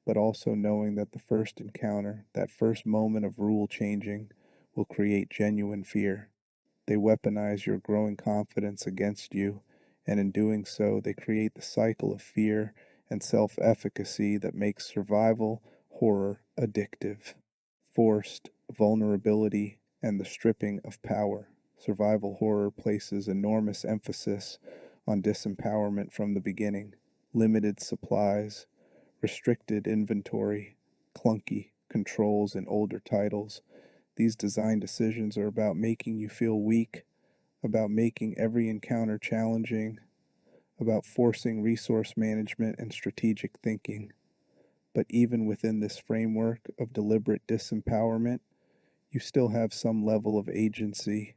but also knowing that the first encounter, that first moment of rule changing, will create genuine fear. They weaponize your growing confidence against you, and in doing so, they create the cycle of fear and self efficacy that makes survival horror addictive. Forced vulnerability and the stripping of power. Survival horror places enormous emphasis on disempowerment from the beginning. Limited supplies, restricted inventory, clunky controls in older titles. These design decisions are about making you feel weak, about making every encounter challenging, about forcing resource management and strategic thinking. But even within this framework of deliberate disempowerment, you still have some level of agency.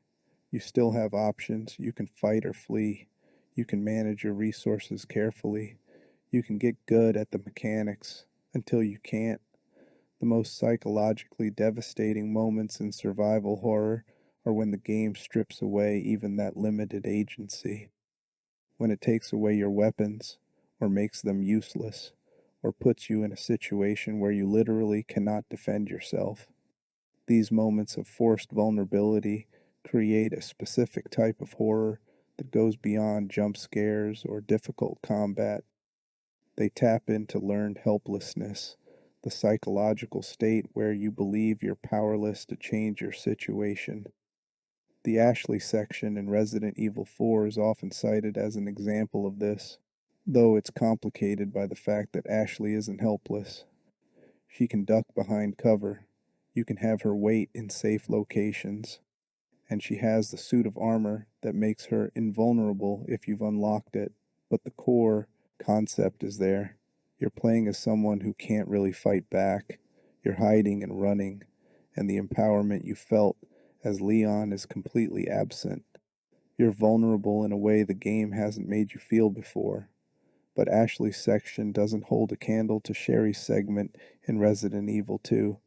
You still have options. You can fight or flee. You can manage your resources carefully. You can get good at the mechanics until you can't. The most psychologically devastating moments in survival horror are when the game strips away even that limited agency, when it takes away your weapons, or makes them useless, or puts you in a situation where you literally cannot defend yourself. These moments of forced vulnerability create a specific type of horror that goes beyond jump scares or difficult combat. They tap into learned helplessness, the psychological state where you believe you're powerless to change your situation. The Ashley section in Resident Evil 4 is often cited as an example of this, though it's complicated by the fact that Ashley isn't helpless. She can duck behind cover. You can have her wait in safe locations. And she has the suit of armor that makes her invulnerable if you've unlocked it. But the core concept is there. You're playing as someone who can't really fight back. You're hiding and running, and the empowerment you felt as Leon is completely absent. You're vulnerable in a way the game hasn't made you feel before. But Ashley's section doesn't hold a candle to Sherry's segment in Resident Evil 2.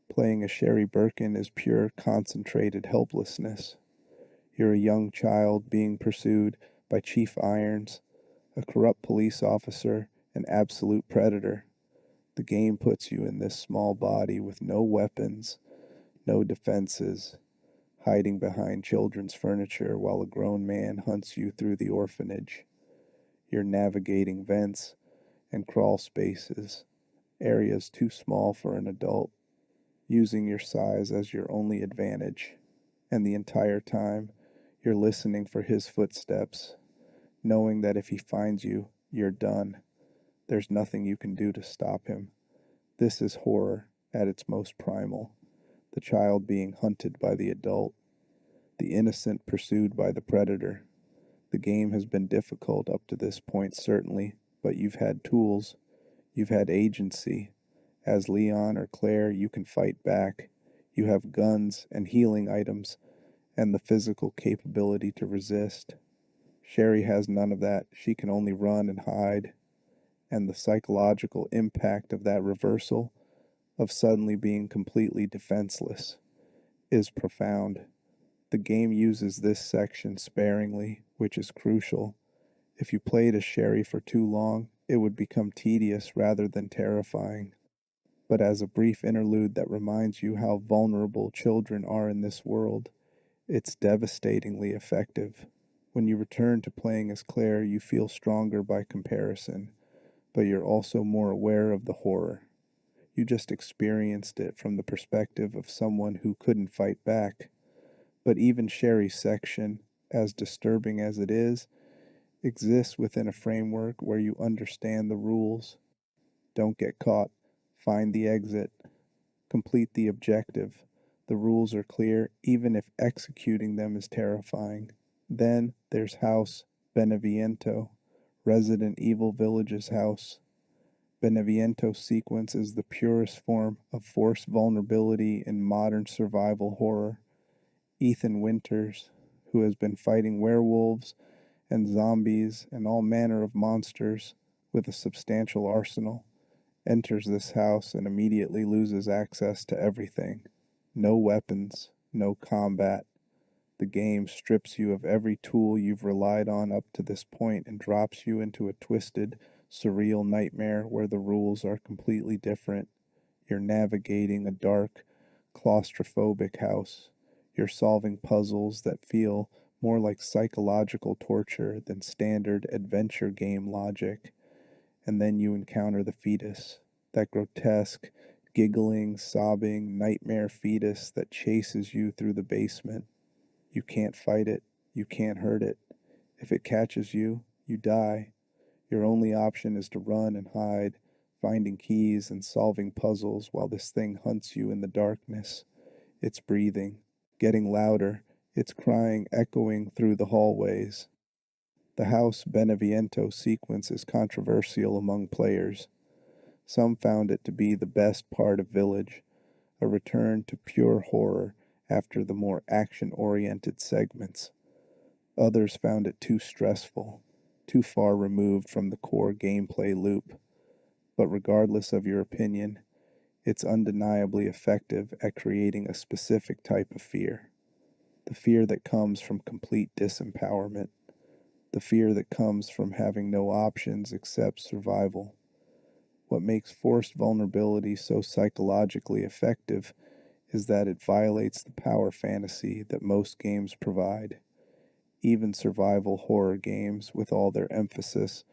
Playing as Sherry Birkin is pure, concentrated helplessness. You're a young child being pursued by Chief Irons, a corrupt police officer, an absolute predator. The game puts you in this small body with no weapons, no defenses, hiding behind children's furniture while a grown man hunts you through the orphanage. You're navigating vents and crawl spaces, areas too small for an adult, using your size as your only advantage. And the entire time, you're listening for his footsteps, knowing that if he finds you, you're done. There's nothing you can do to stop him. This is horror at its most primal. The child being hunted by the adult, the innocent pursued by the predator. The game has been difficult up to this point, certainly, but you've had tools, you've had agency. As Leon or Claire, you can fight back. You have guns and healing items and the physical capability to resist. Sherry has none of that. She can only run and hide. And the psychological impact of that reversal, of suddenly being completely defenseless, is profound. The game uses this section sparingly, which is crucial. If you played as Sherry for too long, it would become tedious rather than terrifying. But as a brief interlude that reminds you how vulnerable children are in this world, it's devastatingly effective. When you return to playing as Claire, you feel stronger by comparison, but you're also more aware of the horror. You just experienced it from the perspective of someone who couldn't fight back. But even Sherry's section, as disturbing as it is, exists within a framework where you understand the rules. Don't get caught. Find the exit. Complete the objective. The rules are clear, even if executing them is terrifying. Then there's House Beneviento, Resident Evil Village's house. Beneviento's sequence is the purest form of forced vulnerability in modern survival horror. Ethan Winters, who has been fighting werewolves and zombies and all manner of monsters with a substantial arsenal, enters this house and immediately loses access to everything. No weapons, no combat. The game strips you of every tool you've relied on up to this point and drops you into a twisted, surreal nightmare where the rules are completely different. You're navigating a dark, claustrophobic house. You're solving puzzles that feel more like psychological torture than standard adventure game logic. And then you encounter the fetus, that grotesque, giggling, sobbing, nightmare fetus that chases you through the basement. You can't fight it. You can't hurt it. If it catches you, you die. Your only option is to run and hide, finding keys and solving puzzles while this thing hunts you in the darkness. it's breathing, getting louder, it's crying echoing through the hallways. The House Beneviento sequence is controversial among players. Some found it to be the best part of Village, a return to pure horror after the more action-oriented segments. Others found it too stressful, too far removed from the core gameplay loop. But regardless of your opinion, it's undeniably effective at creating a specific type of fear. The fear that comes from complete disempowerment. The fear that comes from having no options except survival. What makes forced vulnerability so psychologically effective is that it violates the power fantasy that most games provide. Even survival horror games, with all their emphasis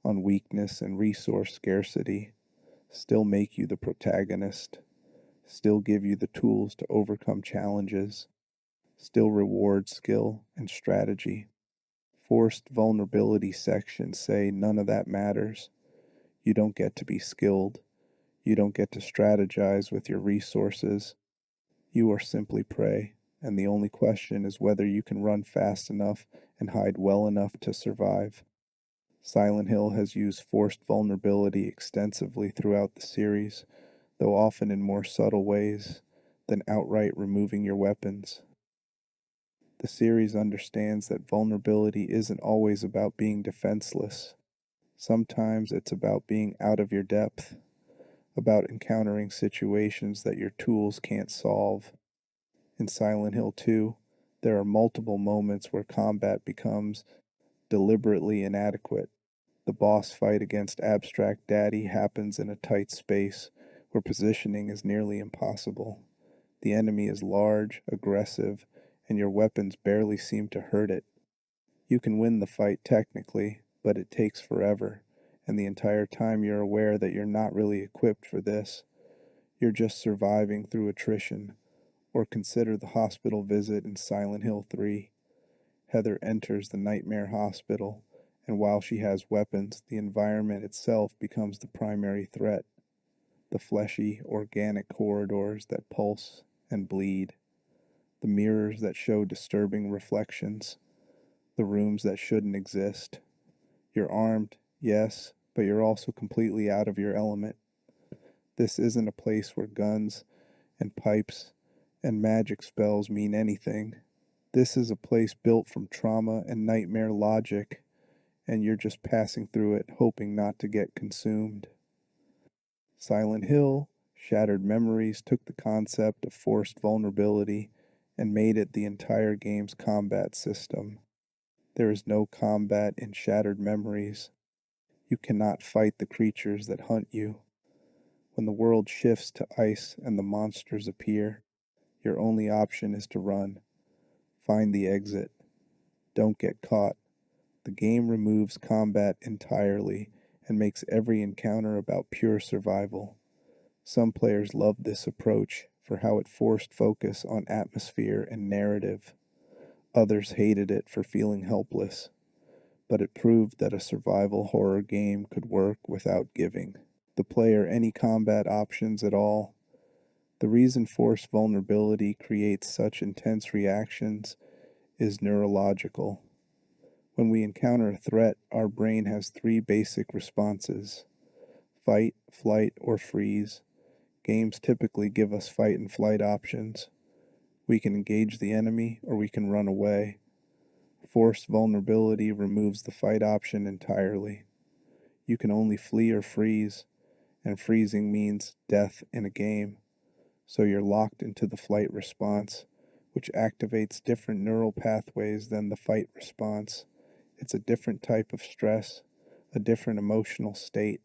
on weakness and resource scarcity, still make you the protagonist, still give you the tools to overcome challenges, still reward skill and strategy. Forced vulnerability sections say none of that matters. You don't get to be skilled. You don't get to strategize with your resources. You are simply prey, and the only question is whether you can run fast enough and hide well enough to survive. Silent Hill has used forced vulnerability extensively throughout the series, though often in more subtle ways than outright removing your weapons. The series understands that vulnerability isn't always about being defenseless. Sometimes it's about being out of your depth, about encountering situations that your tools can't solve. In Silent Hill 2, there are multiple moments where combat becomes deliberately inadequate. The boss fight against Abstract Daddy happens in a tight space where positioning is nearly impossible. The enemy is large, aggressive, and your weapons barely seem to hurt it. You can win the fight technically, but it takes forever, and the entire time you're aware that you're not really equipped for this. You're just surviving through attrition. Or consider the hospital visit in Silent Hill 3. Heather enters the nightmare hospital, and while she has weapons, the environment itself becomes the primary threat. The fleshy, organic corridors that pulse and bleed, the mirrors that show disturbing reflections, the rooms that shouldn't exist. You're armed, yes, but you're also completely out of your element. This isn't a place where guns and pipes and magic spells mean anything. This is a place built from trauma and nightmare logic, and you're just passing through it, hoping not to get consumed. Silent Hill, Shattered Memories took the concept of forced vulnerability and made it the entire game's combat system. There is no combat in Shattered Memories. You cannot fight the creatures that hunt you. When the world shifts to ice and the monsters appear, your only option is to run. Find the exit. Don't get caught. The game removes combat entirely and makes every encounter about pure survival. Some players loved this approach for how it forced focus on atmosphere and narrative. Others hated it for feeling helpless, but it proved that a survival horror game could work without giving the player any combat options at all. The reason forced vulnerability creates such intense reactions is neurological. When we encounter a threat, our brain has three basic responses: fight, flight, or freeze. Games typically give us fight and flight options. We can engage the enemy or we can run away. Forced vulnerability removes the fight option entirely. You can only flee or freeze, and freezing means death in a game. So you're locked into the flight response, which activates different neural pathways than the fight response. It's a different type of stress, a different emotional state.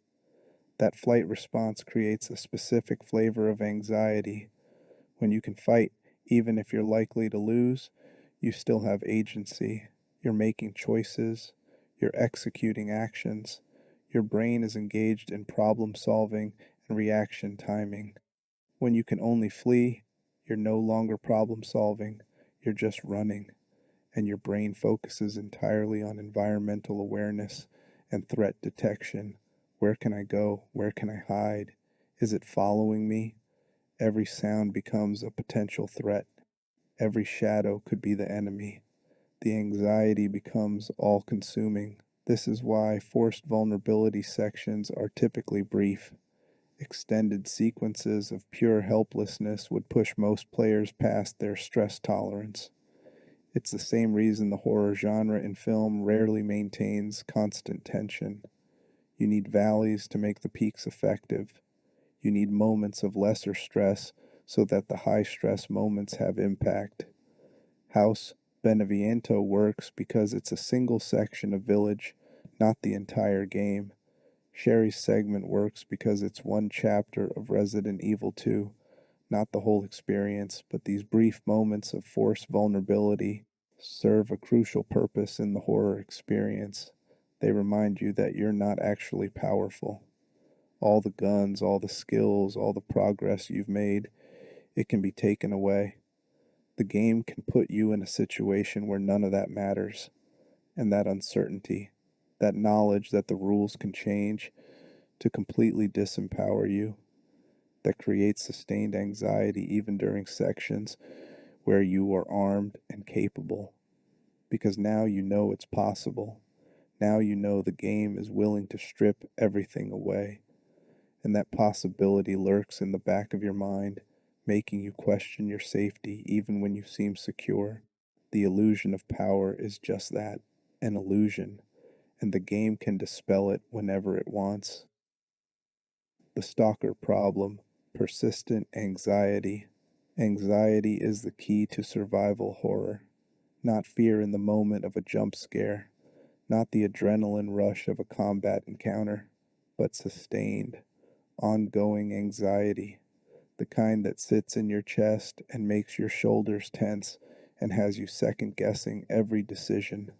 That flight response creates a specific flavor of anxiety. When you can fight, even if you're likely to lose, you still have agency. You're making choices. You're executing actions. Your brain is engaged in problem solving and reaction timing. When you can only flee, you're no longer problem solving. You're just running. And your brain focuses entirely on environmental awareness and threat detection. Where can I go? Where can I hide? Is it following me? Every sound becomes a potential threat. Every shadow could be the enemy. The anxiety becomes all consuming. This is why forced vulnerability sections are typically brief. Extended sequences of pure helplessness would push most players past their stress tolerance. It's the same reason the horror genre in film rarely maintains constant tension. You need valleys to make the peaks effective. You need moments of lesser stress so that the high stress moments have impact. House Beneviento works because it's a single section of Village, not the entire game. Sherry's segment works because it's one chapter of Resident Evil 2, not the whole experience, but these brief moments of forced vulnerability serve a crucial purpose in the horror experience. They remind you that you're not actually powerful. All the guns, all the skills, all the progress you've made, it can be taken away. The game can put you in a situation where none of that matters. And that uncertainty, that knowledge that the rules can change to completely disempower you, that creates sustained anxiety even during sections where you are armed and capable. Because now you know it's possible. Now you know the game is willing to strip everything away. And that possibility lurks in the back of your mind, making you question your safety even when you seem secure. The illusion of power is just that, an illusion, and the game can dispel it whenever it wants. The stalker problem, persistent anxiety. Anxiety is the key to survival horror. Not fear in the moment of a jump scare, not the adrenaline rush of a combat encounter, but sustained, ongoing anxiety, the kind that sits in your chest and makes your shoulders tense and has you second guessing every decision,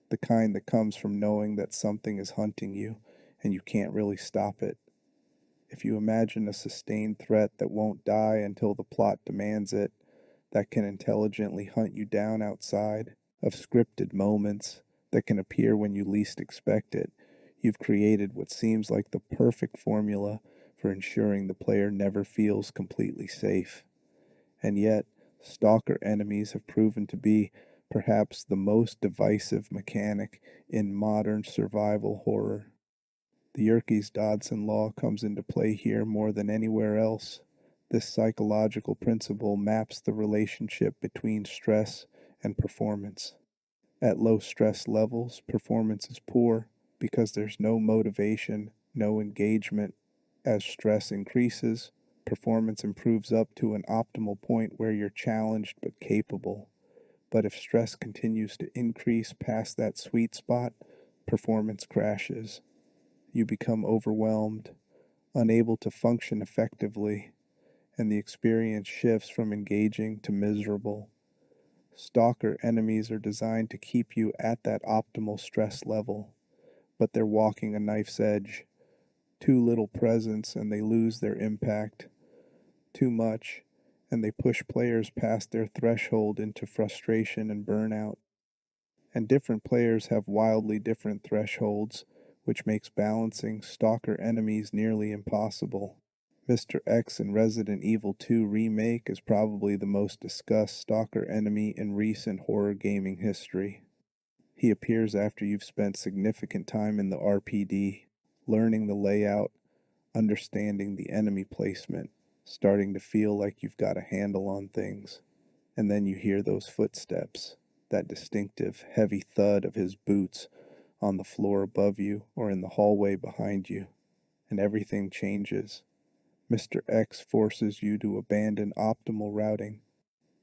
the kind that comes from knowing that something is hunting you and you can't really stop it. If you imagine a sustained threat that won't die until the plot demands it, that can intelligently hunt you down outside of scripted moments that can appear when you least expect it, you've created what seems like the perfect formula for ensuring the player never feels completely safe. And yet, stalker enemies have proven to be perhaps the most divisive mechanic in modern survival horror. The Yerkes-Dodson law comes into play here more than anywhere else. This psychological principle maps the relationship between stress and performance. At low stress levels, performance is poor because there's no motivation, no engagement. As stress increases, performance improves up to an optimal point where you're challenged but capable. But if stress continues to increase past that sweet spot, performance crashes. You become overwhelmed, unable to function effectively, and the experience shifts from engaging to miserable. Stalker enemies are designed to keep you at that optimal stress level, but they're walking a knife's edge. Too little presence and they lose their impact. Too much and they push players past their threshold into frustration and burnout. And different players have wildly different thresholds, which makes balancing stalker enemies nearly impossible. Mr. X in Resident Evil 2 Remake is probably the most discussed stalker enemy in recent horror gaming history. He appears after you've spent significant time in the RPD, learning the layout, understanding the enemy placement, starting to feel like you've got a handle on things. And then you hear those footsteps, that distinctive, heavy thud of his boots on the floor above you or in the hallway behind you, and everything changes. Mr. X forces you to abandon optimal routing.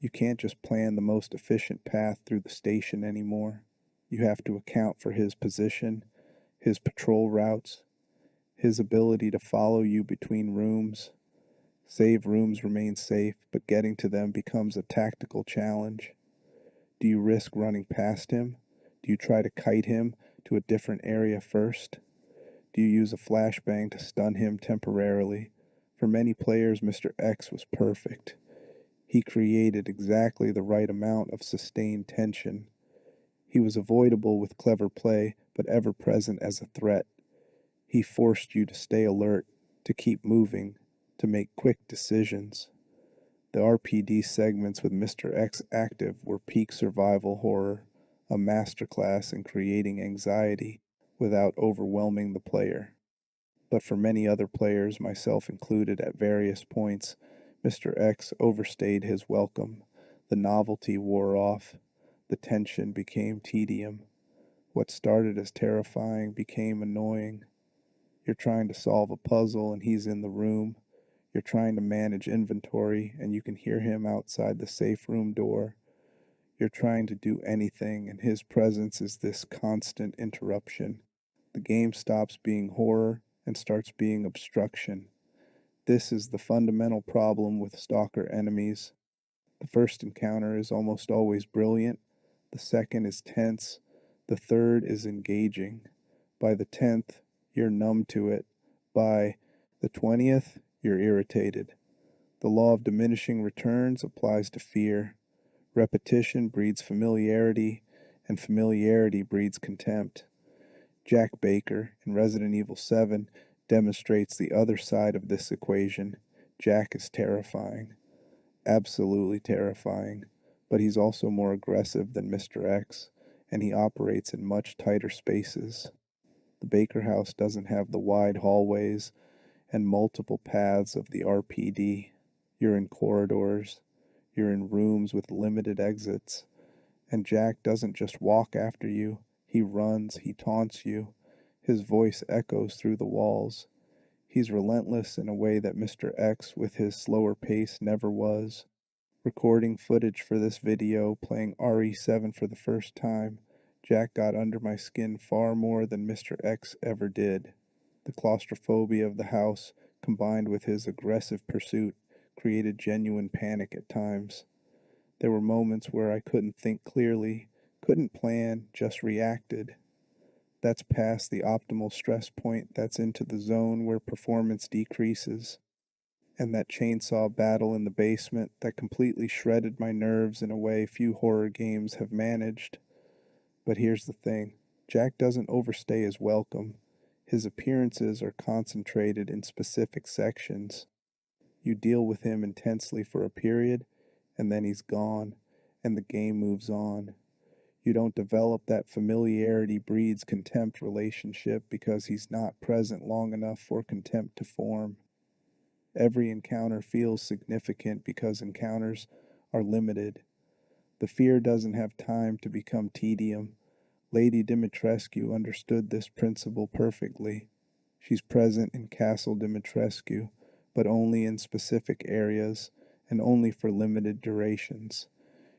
You can't just plan the most efficient path through the station anymore. You have to account for his position, his patrol routes, his ability to follow you between rooms. Save rooms remain safe, but getting to them becomes a tactical challenge. Do you risk running past him? Do you try to kite him to a different area first? Do you use a flashbang to stun him temporarily? For many players, Mr. X was perfect. He created exactly the right amount of sustained tension. He was avoidable with clever play, but ever present as a threat. He forced you to stay alert, to keep moving, to make quick decisions. The RPD segments with Mr. X active were peak survival horror, a masterclass in creating anxiety without overwhelming the player. But for many other players, myself included at various points, Mr. X overstayed his welcome. The novelty wore off. The tension became tedium. What started as terrifying became annoying. You're trying to solve a puzzle and he's in the room. You're trying to manage inventory and you can hear him outside the safe room door. You're trying to do anything and his presence is this constant interruption. The game stops being horror and starts being obstruction. This is the fundamental problem with stalker enemies. The first encounter is almost always brilliant, the second is tense, the third is engaging. By the 10th, you're numb to it. By the 20th, you're irritated. The law of diminishing returns applies to fear. Repetition breeds familiarity, and familiarity breeds contempt. Jack Baker in Resident Evil 7 demonstrates the other side of this equation. Jack is terrifying, absolutely terrifying, but he's also more aggressive than Mr. X, and he operates in much tighter spaces. The Baker house doesn't have the wide hallways and multiple paths of the RPD. You're in corridors, you're in rooms with limited exits, and Jack doesn't just walk after you, he runs, he taunts you. His voice echoes through the walls. He's relentless in a way that Mr. X, with his slower pace, never was. Recording footage for this video, playing RE7 for the first time, Jack got under my skin far more than Mr. X ever did. The claustrophobia of the house, combined with his aggressive pursuit, created genuine panic at times. There were moments where I couldn't think clearly, couldn't plan, just reacted. That's past the optimal stress point, that's into the zone where performance decreases. And that chainsaw battle in the basement that completely shredded my nerves in a way few horror games have managed. But here's the thing, Jack doesn't overstay his welcome. His appearances are concentrated in specific sections. You deal with him intensely for a period, and then he's gone, and the game moves on. You don't develop that familiarity breeds contempt relationship because he's not present long enough for contempt to form. Every encounter feels significant because encounters are limited. The fear doesn't have time to become tedium. Lady Dimitrescu understood this principle perfectly. She's present in Castle Dimitrescu, but only in specific areas and only for limited durations.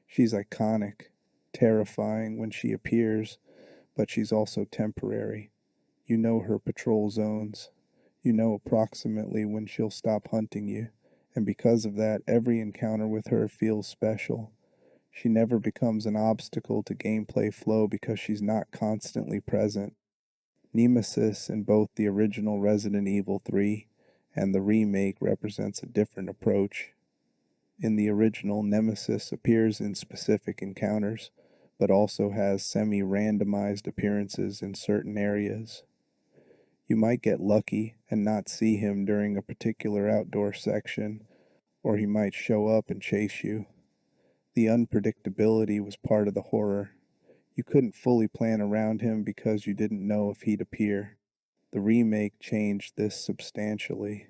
She's iconic, terrifying when she appears, but she's also temporary. You know her patrol zones. You know approximately when she'll stop hunting you, and because of that, every encounter with her feels special. She never becomes an obstacle to gameplay flow because she's not constantly present. Nemesis in both the original Resident Evil 3 and the remake represents a different approach. In the original, Nemesis appears in specific encounters, but also has semi-randomized appearances in certain areas. You might get lucky and not see him during a particular outdoor section, or he might show up and chase you. The unpredictability was part of the horror. You couldn't fully plan around him because you didn't know if he'd appear. The remake changed this substantially.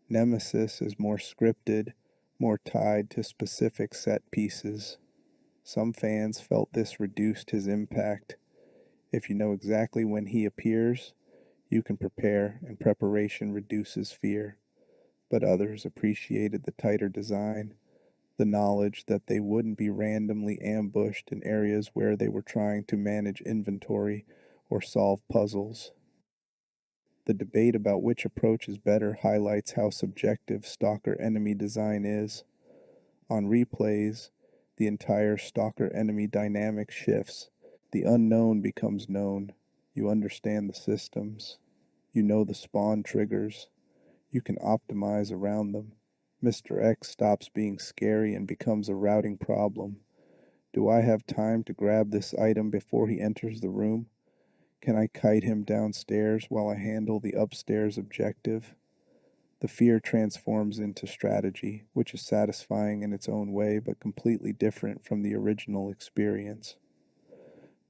Nemesis is more scripted, more tied to specific set pieces. Some fans felt this reduced his impact. If you know exactly when he appears, you can prepare, and preparation reduces fear. But others appreciated the tighter design, the knowledge that they wouldn't be randomly ambushed in areas where they were trying to manage inventory or solve puzzles. The debate about which approach is better highlights how subjective stalker enemy design is. On replays, the entire stalker enemy dynamic shifts. The unknown becomes known. You understand the systems. You know the spawn triggers. You can optimize around them. Mr. X stops being scary and becomes a routing problem. Do I have time to grab this item before he enters the room? Can I kite him downstairs while I handle the upstairs objective? The fear transforms into strategy, which is satisfying in its own way but completely different from the original experience.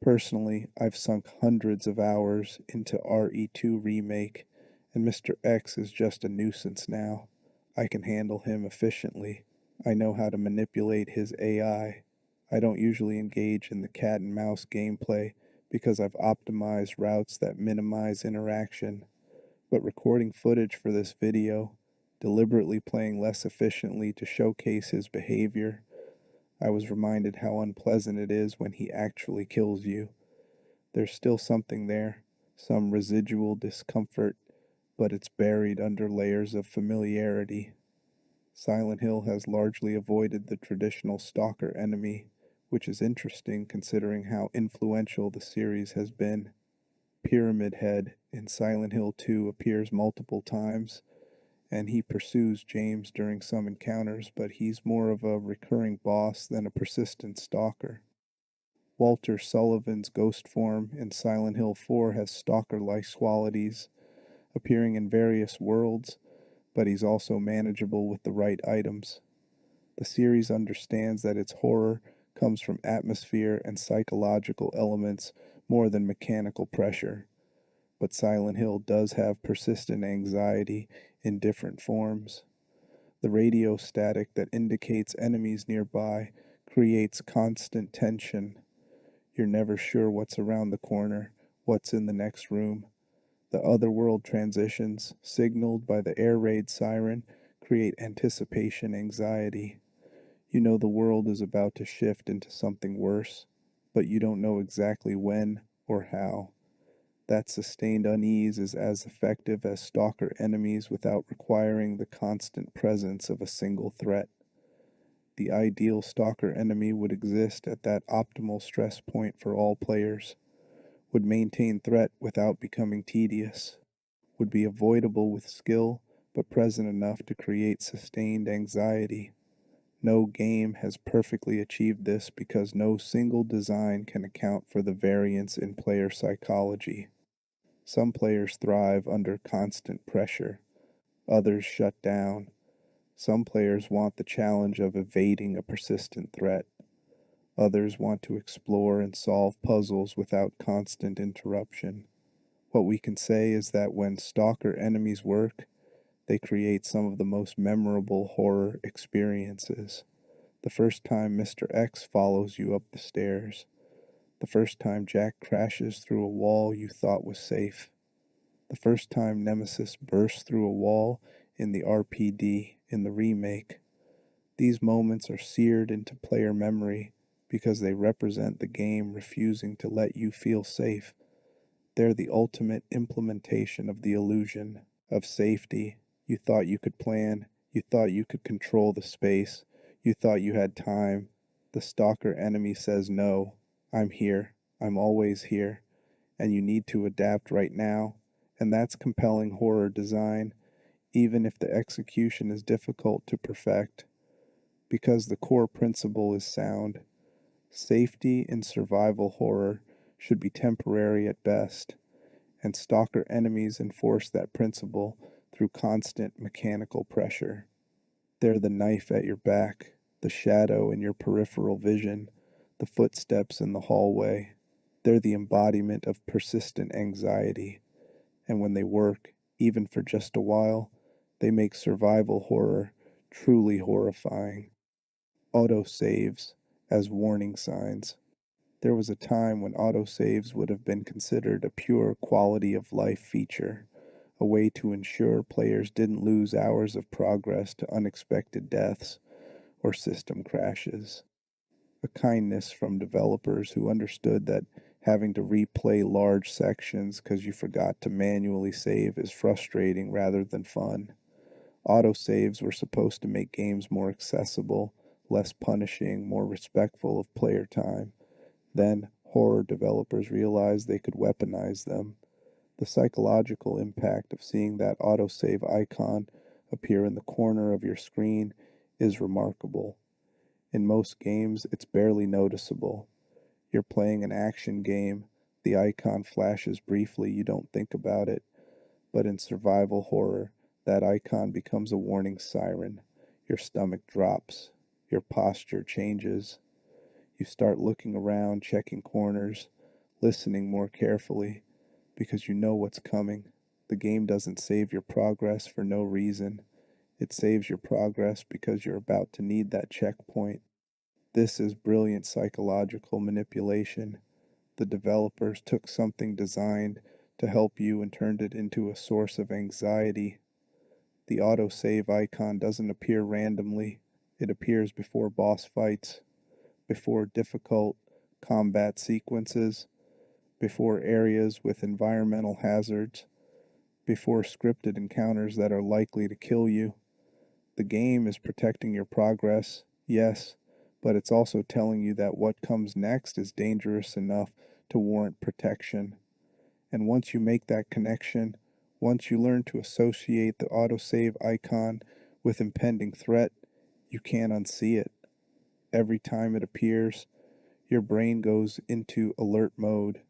Personally, I've sunk hundreds of hours into RE2 Remake, and Mr. X is just a nuisance now. I can handle him efficiently. I know how to manipulate his AI. I don't usually engage in the cat and mouse gameplay because I've optimized routes that minimize interaction. But recording footage for this video, deliberately playing less efficiently to showcase his behavior, I was reminded how unpleasant it is when he actually kills you. There's still something there, some residual discomfort, but it's buried under layers of familiarity. Silent Hill has largely avoided the traditional stalker enemy, which is interesting considering how influential the series has been. Pyramid Head in Silent Hill 2 appears multiple times, and he pursues James during some encounters, but he's more of a recurring boss than a persistent stalker. Walter Sullivan's ghost form in Silent Hill 4 has stalker-like qualities, appearing in various worlds, but he's also manageable with the right items. The series understands that its horror comes from atmosphere and psychological elements more than mechanical pressure, but Silent Hill does have persistent anxiety in different forms. The radio static that indicates enemies nearby creates constant tension. You're never sure what's around the corner, what's in the next room. The otherworld transitions, signaled by the air raid siren, create anticipation anxiety. You know the world is about to shift into something worse, but you don't know exactly when or how. That sustained unease is as effective as stalker enemies without requiring the constant presence of a single threat. The ideal stalker enemy would exist at that optimal stress point for all players, would maintain threat without becoming tedious, would be avoidable with skill but present enough to create sustained anxiety. No game has perfectly achieved this because no single design can account for the variance in player psychology. Some players thrive under constant pressure, others shut down. Some players want the challenge of evading a persistent threat. Others want to explore and solve puzzles without constant interruption. What we can say is that when stalker enemies work, they create some of the most memorable horror experiences. The first time Mr. X follows you up the stairs. The first time Jack crashes through a wall you thought was safe. The first time Nemesis bursts through a wall in the RPD in the remake. These moments are seared into player memory because they represent the game refusing to let you feel safe. They're the ultimate implementation of the illusion of safety. You thought you could plan, you thought you could control the space, you thought you had time. The stalker enemy says no, I'm here, I'm always here, and you need to adapt right now. And that's compelling horror design, even if the execution is difficult to perfect, because the core principle is sound. Safety in survival horror should be temporary at best, and stalker enemies enforce that principle through constant mechanical pressure. They're the knife at your back, the shadow in your peripheral vision, the footsteps in the hallway. They're the embodiment of persistent anxiety, and when they work, even for just a while, they make survival horror truly horrifying. Autosaves as warning signs. There was a time when autosaves would have been considered a pure quality of life feature, a way to ensure players didn't lose hours of progress to unexpected deaths or system crashes. A kindness from developers who understood that having to replay large sections because you forgot to manually save is frustrating rather than fun. Autosaves were supposed to make games more accessible, less punishing, more respectful of player time. Then, horror developers realized they could weaponize them. The psychological impact of seeing that autosave icon appear in the corner of your screen is remarkable. In most games, it's barely noticeable. You're playing an action game, the icon flashes briefly, you don't think about it. But in survival horror, That icon becomes a warning siren. Your stomach drops. Your posture changes. You start looking around, checking corners, listening more carefully, because you know what's coming. The game doesn't save your progress for no reason. It saves your progress because you're about to need that checkpoint. This is brilliant psychological manipulation. The developers took something designed to help you and turned it into a source of anxiety. The autosave icon doesn't appear randomly. It appears before boss fights, before difficult combat sequences, before areas with environmental hazards, before scripted encounters that are likely to kill you. The game is protecting your progress, yes, but it's also telling you that what comes next is dangerous enough to warrant protection. And once you make that connection, once you learn to associate the autosave icon with impending threat, you can't unsee it. Every time it appears, your brain goes into alert mode.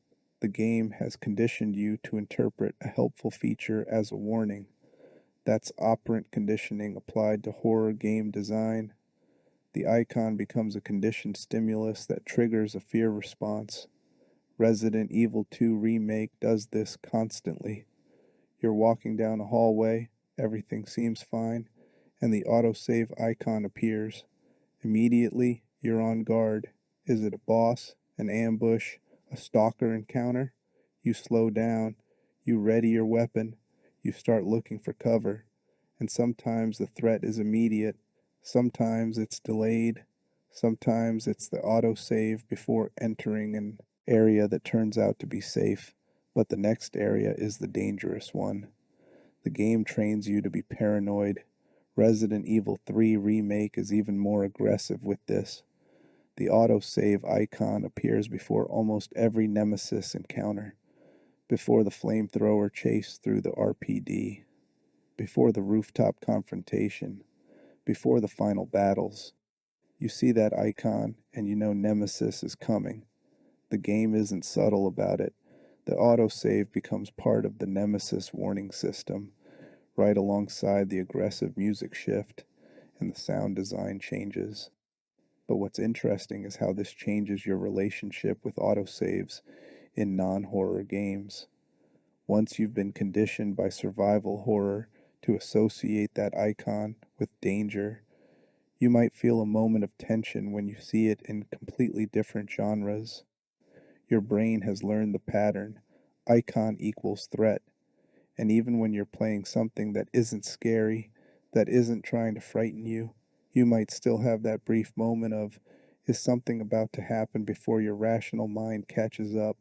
The game has conditioned you to interpret a helpful feature as a warning. That's operant conditioning applied to horror game design. The icon becomes a conditioned stimulus that triggers a fear response. Resident Evil 2 Remake does this constantly. You're walking down a hallway, everything seems fine, and the autosave icon appears. Immediately, you're on guard. Is it a boss, an ambush, a stalker encounter? You slow down, you ready your weapon, you start looking for cover, and sometimes the threat is immediate, sometimes it's delayed, sometimes it's the autosave before entering an area that turns out to be safe, but the next area is the dangerous one. The game trains you to be paranoid. Resident Evil 3 Remake is even more aggressive with this. The autosave icon appears before almost every nemesis encounter, before the flamethrower chase through the RPD, before the rooftop confrontation, before the final battles. You see that icon and you know Nemesis is coming. The game isn't subtle about it. The autosave becomes part of the Nemesis warning system, right alongside the aggressive music shift and the sound design changes. But what's interesting is how this changes your relationship with autosaves in non-horror games. Once you've been conditioned by survival horror to associate that icon with danger, you might feel a moment of tension when you see it in completely different genres. Your brain has learned the pattern. Icon equals threat. And even when you're playing something that isn't scary, that isn't trying to frighten you, you might still have that brief moment of, is something about to happen before your rational mind catches up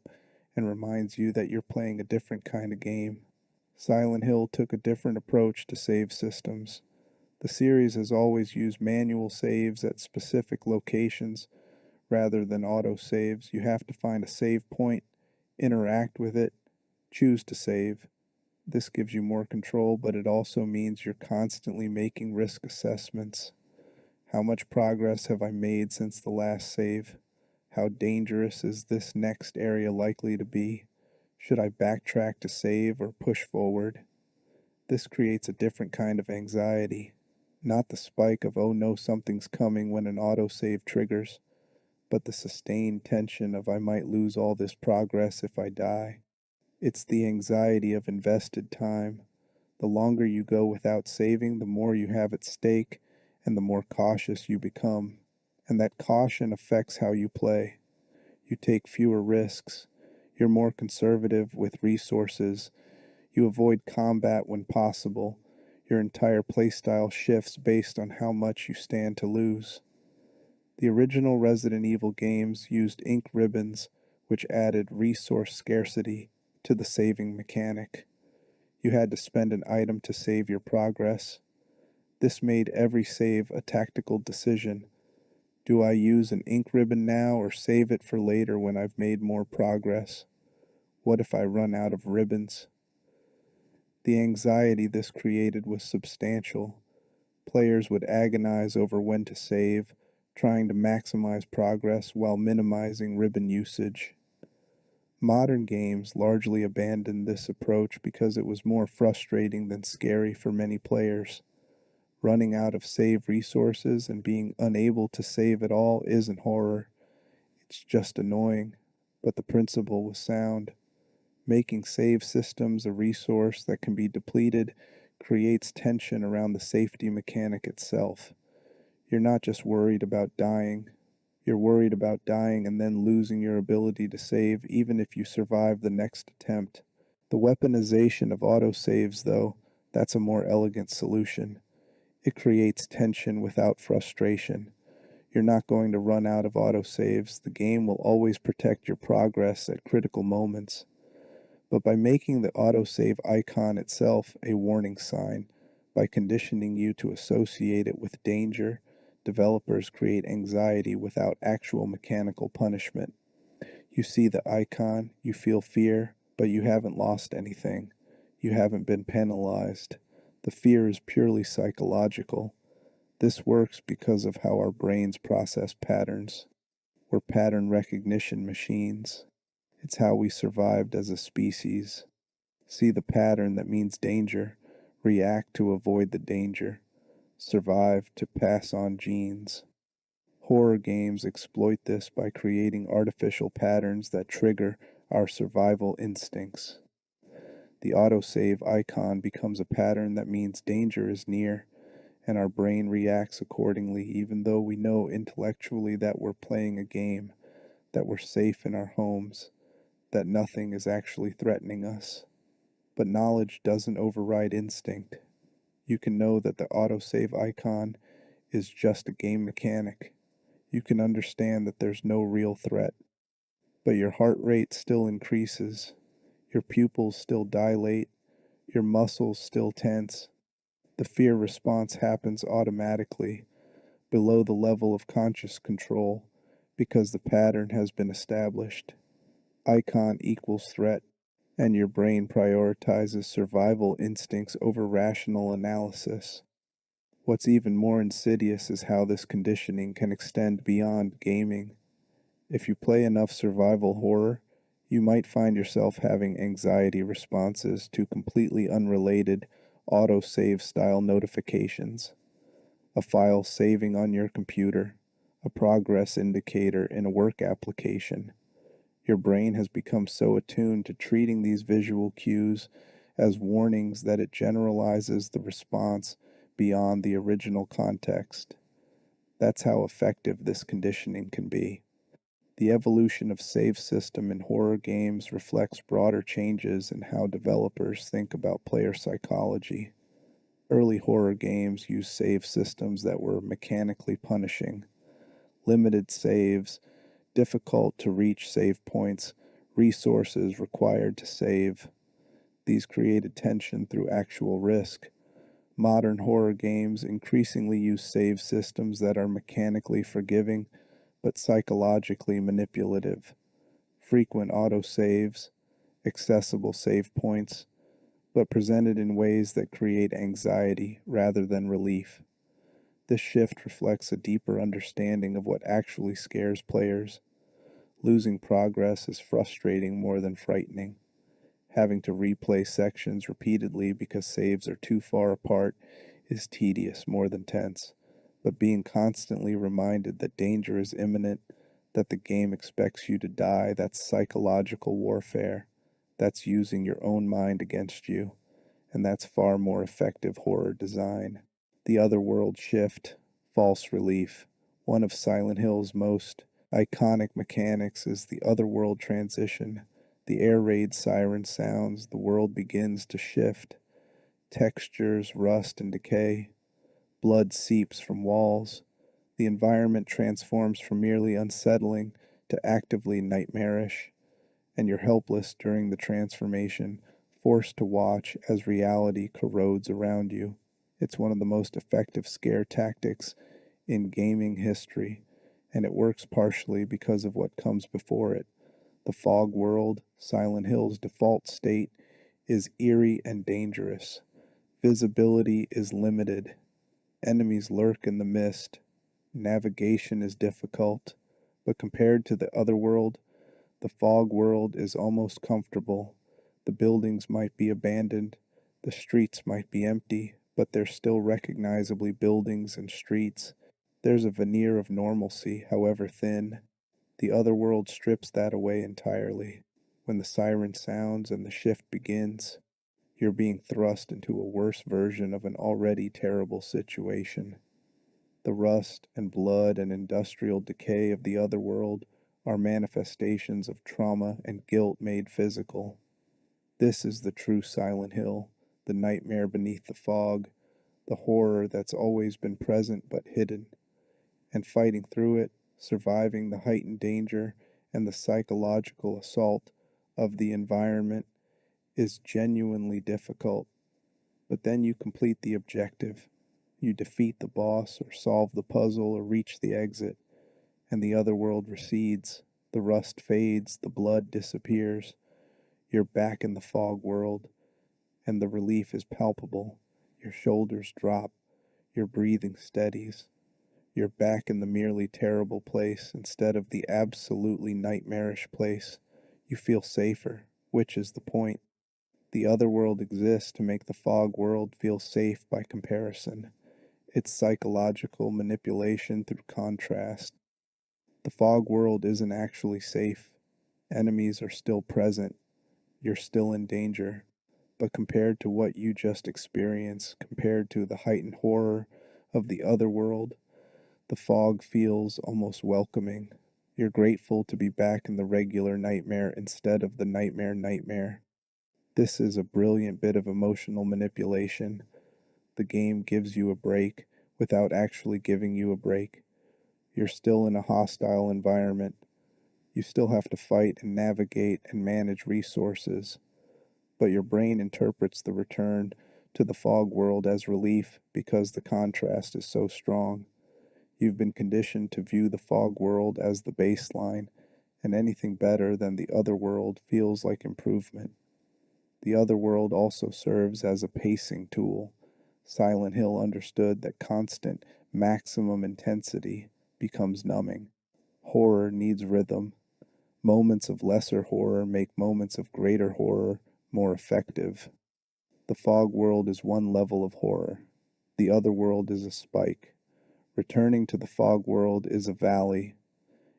and reminds you that you're playing a different kind of game. Silent Hill took a different approach to save systems. The series has always used manual saves at specific locations rather than auto saves. You have to find a save point, interact with it, choose to save. This gives you more control, but it also means you're constantly making risk assessments. How much progress have I made since the last save? How dangerous is this next area likely to be? Should I backtrack to save or push forward? This creates a different kind of anxiety. Not the spike of, oh no, something's coming when an autosave triggers, but the sustained tension of, I might lose all this progress if I die. It's the anxiety of invested time. The longer you go without saving, the more you have at stake, and the more cautious you become. And that caution affects how you play. You take fewer risks. You're more conservative with resources. You avoid combat when possible. Your entire playstyle shifts based on how much you stand to lose. The original Resident Evil games used ink ribbons, which added resource scarcity to the saving mechanic. You had to spend an item to save your progress. This made every save a tactical decision. Do I use an ink ribbon now or save it for later when I've made more progress? What if I run out of ribbons? The anxiety this created was substantial. Players would agonize over when to save, trying to maximize progress while minimizing ribbon usage. Modern games largely abandoned this approach because it was more frustrating than scary for many players. Running out of save resources and being unable to save at all isn't horror, it's just annoying. But the principle was sound. Making save systems a resource that can be depleted creates tension around the safety mechanic itself. You're not just worried about dying, you're worried about dying and then losing your ability to save even if you survive the next attempt. The weaponization of autosaves, though, that's a more elegant solution. It creates tension without frustration. You're not going to run out of autosaves. The game will always protect your progress at critical moments. But by making the autosave icon itself a warning sign, by conditioning you to associate it with danger, developers create anxiety without actual mechanical punishment. You see the icon, you feel fear, but you haven't lost anything. You haven't been penalized. The fear is purely psychological. This works because of how our brains process patterns. We're pattern recognition machines. It's how we survived as a species. See the pattern that means danger, react to avoid the danger, survive to pass on genes. Horror games exploit this by creating artificial patterns that trigger our survival instincts. The autosave icon becomes a pattern that means danger is near, and our brain reacts accordingly, even though we know intellectually that we're playing a game, that we're safe in our homes, that nothing is actually threatening us. But knowledge doesn't override instinct. You can know that the autosave icon is just a game mechanic. You can understand that there's no real threat, but your heart rate still increases, your pupils still dilate, your muscles still tense. The fear response happens automatically, below the level of conscious control, because the pattern has been established. Icon equals threat, and your brain prioritizes survival instincts over rational analysis. What's even more insidious is how this conditioning can extend beyond gaming. If you play enough survival horror, you might find yourself having anxiety responses to completely unrelated autosave style notifications, a file saving on your computer, a progress indicator in a work application. Your brain has become so attuned to treating these visual cues as warnings that it generalizes the response beyond the original context. That's how effective this conditioning can be. The evolution of save system in horror games reflects broader changes in how developers think about player psychology. Early horror games used save systems that were mechanically punishing. Limited saves, difficult to reach save points, resources required to save. These created tension through actual risk. Modern horror games increasingly use save systems that are mechanically forgiving but psychologically manipulative. Frequent autosaves, accessible save points, but presented in ways that create anxiety rather than relief. This shift reflects a deeper understanding of what actually scares players. Losing progress is frustrating more than frightening. Having to replay sections repeatedly because saves are too far apart is tedious more than tense. But being constantly reminded that danger is imminent, that the game expects you to die, that's psychological warfare. That's using your own mind against you, and that's far more effective horror design. The Otherworld Shift, False Relief. One of Silent Hill's most iconic mechanics is the Otherworld transition. The air raid siren sounds, the world begins to shift. Textures rust and decay. Blood seeps from walls. The environment transforms from merely unsettling to actively nightmarish, and you're helpless during the transformation, forced to watch as reality corrodes around you. It's one of the most effective scare tactics in gaming history, and it works partially because of what comes before it. The fog world, Silent Hill's default state, is eerie and dangerous. Visibility is limited. Enemies lurk in the mist. Navigation is difficult. But compared to the other world, The fog world is almost comfortable. The buildings might be abandoned, the streets might be empty, but they're still recognizably buildings and streets. There's a veneer of normalcy, however thin. The other world strips that away entirely. When the siren sounds and the shift begins, you're being thrust into a worse version of an already terrible situation. The rust and blood and industrial decay of the other world are manifestations of trauma and guilt made physical. This is the true Silent Hill, the nightmare beneath the fog, the horror that's always been present but hidden. And fighting through it, surviving the heightened danger and the psychological assault of the environment is genuinely difficult. But then you complete the objective. You defeat the boss or solve the puzzle or reach the exit, and the other world recedes. The rust fades, the blood disappears. You're back in the fog world, and the relief is palpable. Your shoulders drop, your breathing steadies. You're back in the merely terrible place instead of the absolutely nightmarish place. You feel safer, which is the point. The other world exists to make the fog world feel safe by comparison. It's psychological manipulation through contrast. The fog world isn't actually safe. Enemies are still present. You're still in danger. But compared to what you just experienced, compared to the heightened horror of the other world, the fog feels almost welcoming. You're grateful to be back in the regular nightmare instead of the nightmare. This is a brilliant bit of emotional manipulation. The game gives you a break without actually giving you a break. You're still in a hostile environment. You still have to fight and navigate and manage resources. But your brain interprets the return to the fog world as relief because the contrast is so strong. You've been conditioned to view the fog world as the baseline, and anything better than the other world feels like improvement. The other world also serves as a pacing tool. Silent Hill understood that constant, maximum intensity becomes numbing. Horror needs rhythm. Moments of lesser horror make moments of greater horror more effective. The fog world is one level of horror. The other world is a spike. Returning to the fog world is a valley,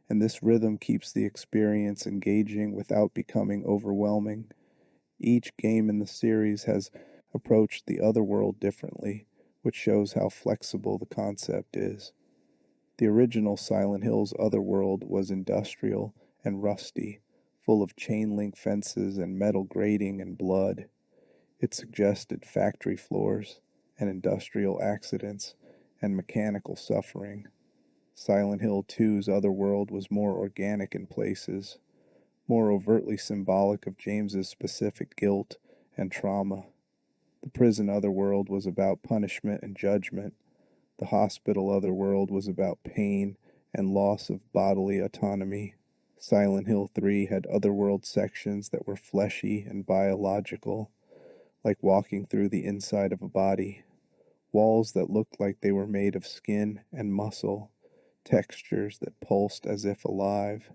and this rhythm keeps the experience engaging without becoming overwhelming. Each game in the series has approached the other world differently, which shows how flexible the concept is. The original Silent Hill's otherworld was industrial and rusty, full of chain link fences and metal grating and blood. It suggested factory floors and industrial accidents and mechanical suffering. Silent Hill 2's otherworld was more organic in places, more overtly symbolic of James's specific guilt and trauma. The prison otherworld was about punishment and judgment. The hospital otherworld was about pain and loss of bodily autonomy. Silent Hill 3 had otherworld sections that were fleshy and biological, like walking through the inside of a body. Walls that looked like they were made of skin and muscle, textures that pulsed as if alive.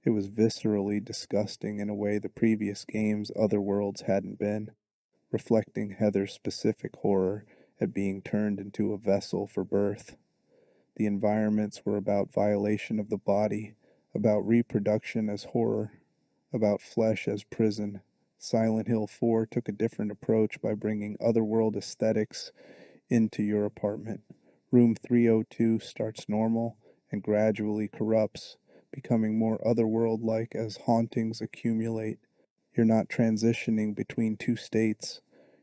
It was viscerally disgusting in a way the previous game's otherworlds hadn't been, reflecting Heather's specific horror at being turned into a vessel for birth. The environments were about violation of the body, about reproduction as horror, about flesh as prison. Silent Hill 4 took a different approach by bringing otherworld aesthetics into your apartment. Room 302 starts normal and gradually corrupts, becoming more otherworld-like as hauntings accumulate. You're not transitioning between two states.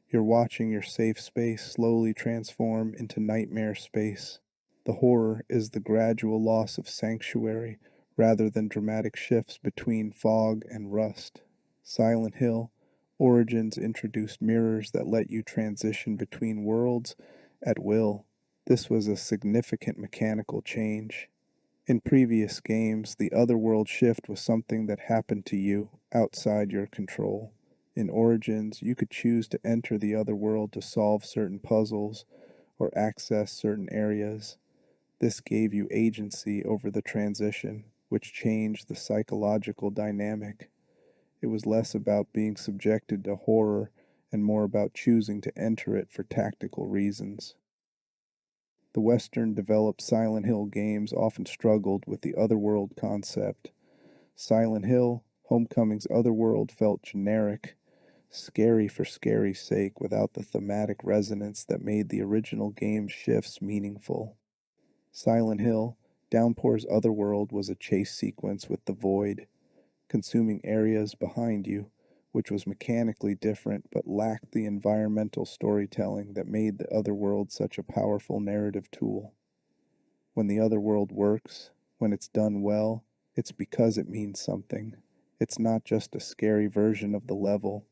You're watching your safe space slowly transform into nightmare space. The horror is the gradual loss of sanctuary rather than dramatic shifts between fog and rust. Silent Hill Origins introduced mirrors that let you transition between worlds at will. This was a significant mechanical change. In previous games, the otherworld shift was something that happened to you outside your control. In Origins, you could choose to enter the otherworld to solve certain puzzles or access certain areas. This gave you agency over the transition. which changed the psychological dynamic. It was less about being subjected to horror and more about choosing to enter it for tactical reasons. The Western developed Silent Hill games often struggled with the otherworld concept. Silent Hill, Homecoming's otherworld felt generic, scary for scary's sake without the thematic resonance that made the original game's shifts meaningful. Silent Hill, Downpour's otherworld was a chase sequence with the void, consuming areas behind you, which was mechanically different but lacked the environmental storytelling that made the otherworld such a powerful narrative tool. When the otherworld works, when it's done well, it's because it means something. It's not just a scary version of the level,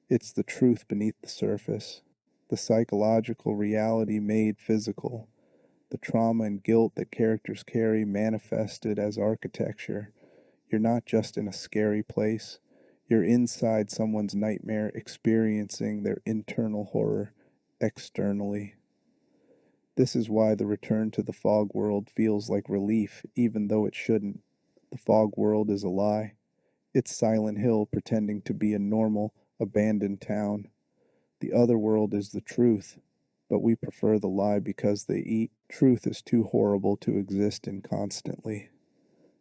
it's the truth beneath the surface, the psychological reality made physical, the trauma and guilt that characters carry manifested as architecture. You're not just in a scary place, you're inside someone's nightmare experiencing their internal horror externally. This is why the return to the fog world feels like relief, even though it shouldn't. The fog world is a lie. It's Silent Hill pretending to be a normal, abandoned town. The other world is the truth, but we prefer the lie because truth is too horrible to exist in constantly.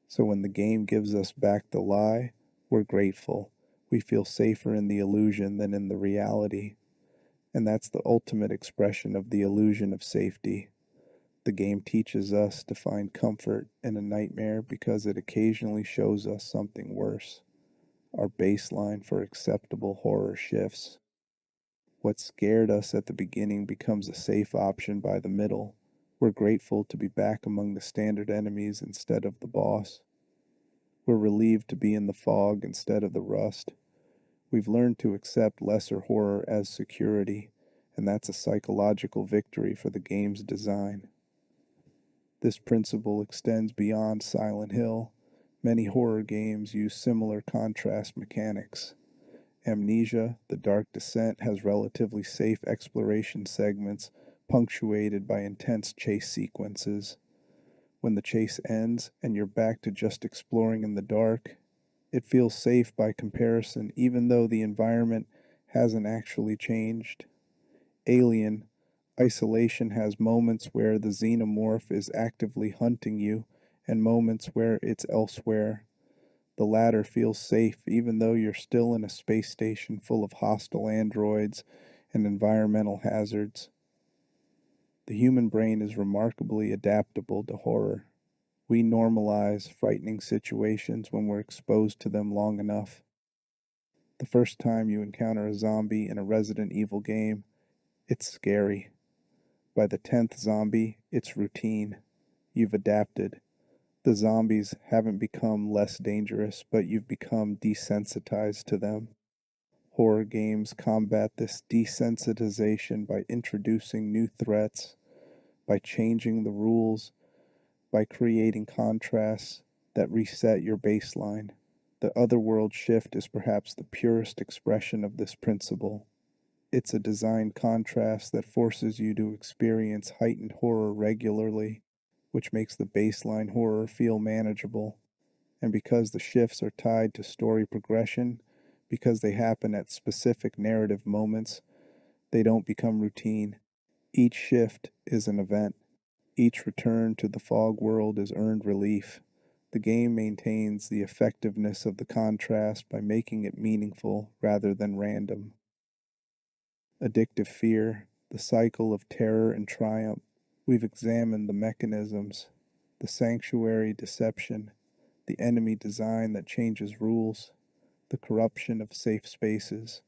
So when the game gives us back the lie, we're grateful. We feel safer in the illusion than in the reality. And that's the ultimate expression of the illusion of safety. The game teaches us to find comfort in a nightmare because it occasionally shows us something worse. Our baseline for acceptable horror shifts. What scared us at the beginning becomes a safe option by the middle. We're grateful to be back among the standard enemies instead of the boss. We're relieved to be in the fog instead of the rust. We've learned to accept lesser horror as security, and that's a psychological victory for the game's design. This principle extends beyond Silent Hill. Many horror games use similar contrast mechanics. Amnesia, The Dark Descent has relatively safe exploration segments punctuated by intense chase sequences. When the chase ends and you're back to just exploring in the dark, it feels safe by comparison, even though the environment hasn't actually changed. Alien, Isolation has moments where the xenomorph is actively hunting you and moments where it's elsewhere. The latter feels safe even though you're still in a space station full of hostile androids and environmental hazards. The human brain is remarkably adaptable to horror. We normalize frightening situations when we're exposed to them long enough. The first time you encounter a zombie in a Resident Evil game, it's scary. By the 10th zombie, it's routine. You've adapted. The zombies haven't become less dangerous, but you've become desensitized to them. Horror games combat this desensitization by introducing new threats, by changing the rules, by creating contrasts that reset your baseline. The otherworld shift is perhaps the purest expression of this principle. It's a design contrast that forces you to experience heightened horror regularly, which makes the baseline horror feel manageable. And because the shifts are tied to story progression, because they happen at specific narrative moments, they don't become routine. Each shift is an event. Each return to the fog world is earned relief. The game maintains the effectiveness of the contrast by making it meaningful rather than random. Addictive fear, the cycle of terror and triumph. We've examined the mechanisms, the sanctuary deception, the enemy design that changes rules, the corruption of safe spaces,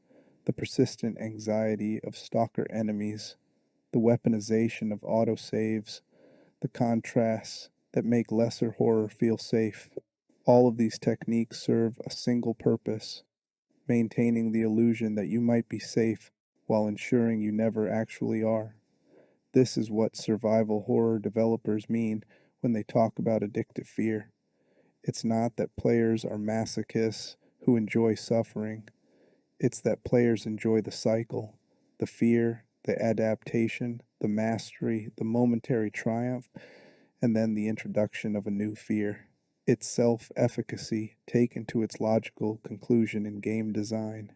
the persistent anxiety of stalker enemies, the weaponization of autosaves, the contrasts that make lesser horror feel safe. All of these techniques serve a single purpose: maintaining the illusion that you might be safe while ensuring you never actually are. This is what survival horror developers mean when they talk about addictive fear. It's not that players are masochists who enjoy suffering. It's that players enjoy the cycle, the fear, the adaptation, the mastery, the momentary triumph, and then the introduction of a new fear. It's self-efficacy taken to its logical conclusion in game design.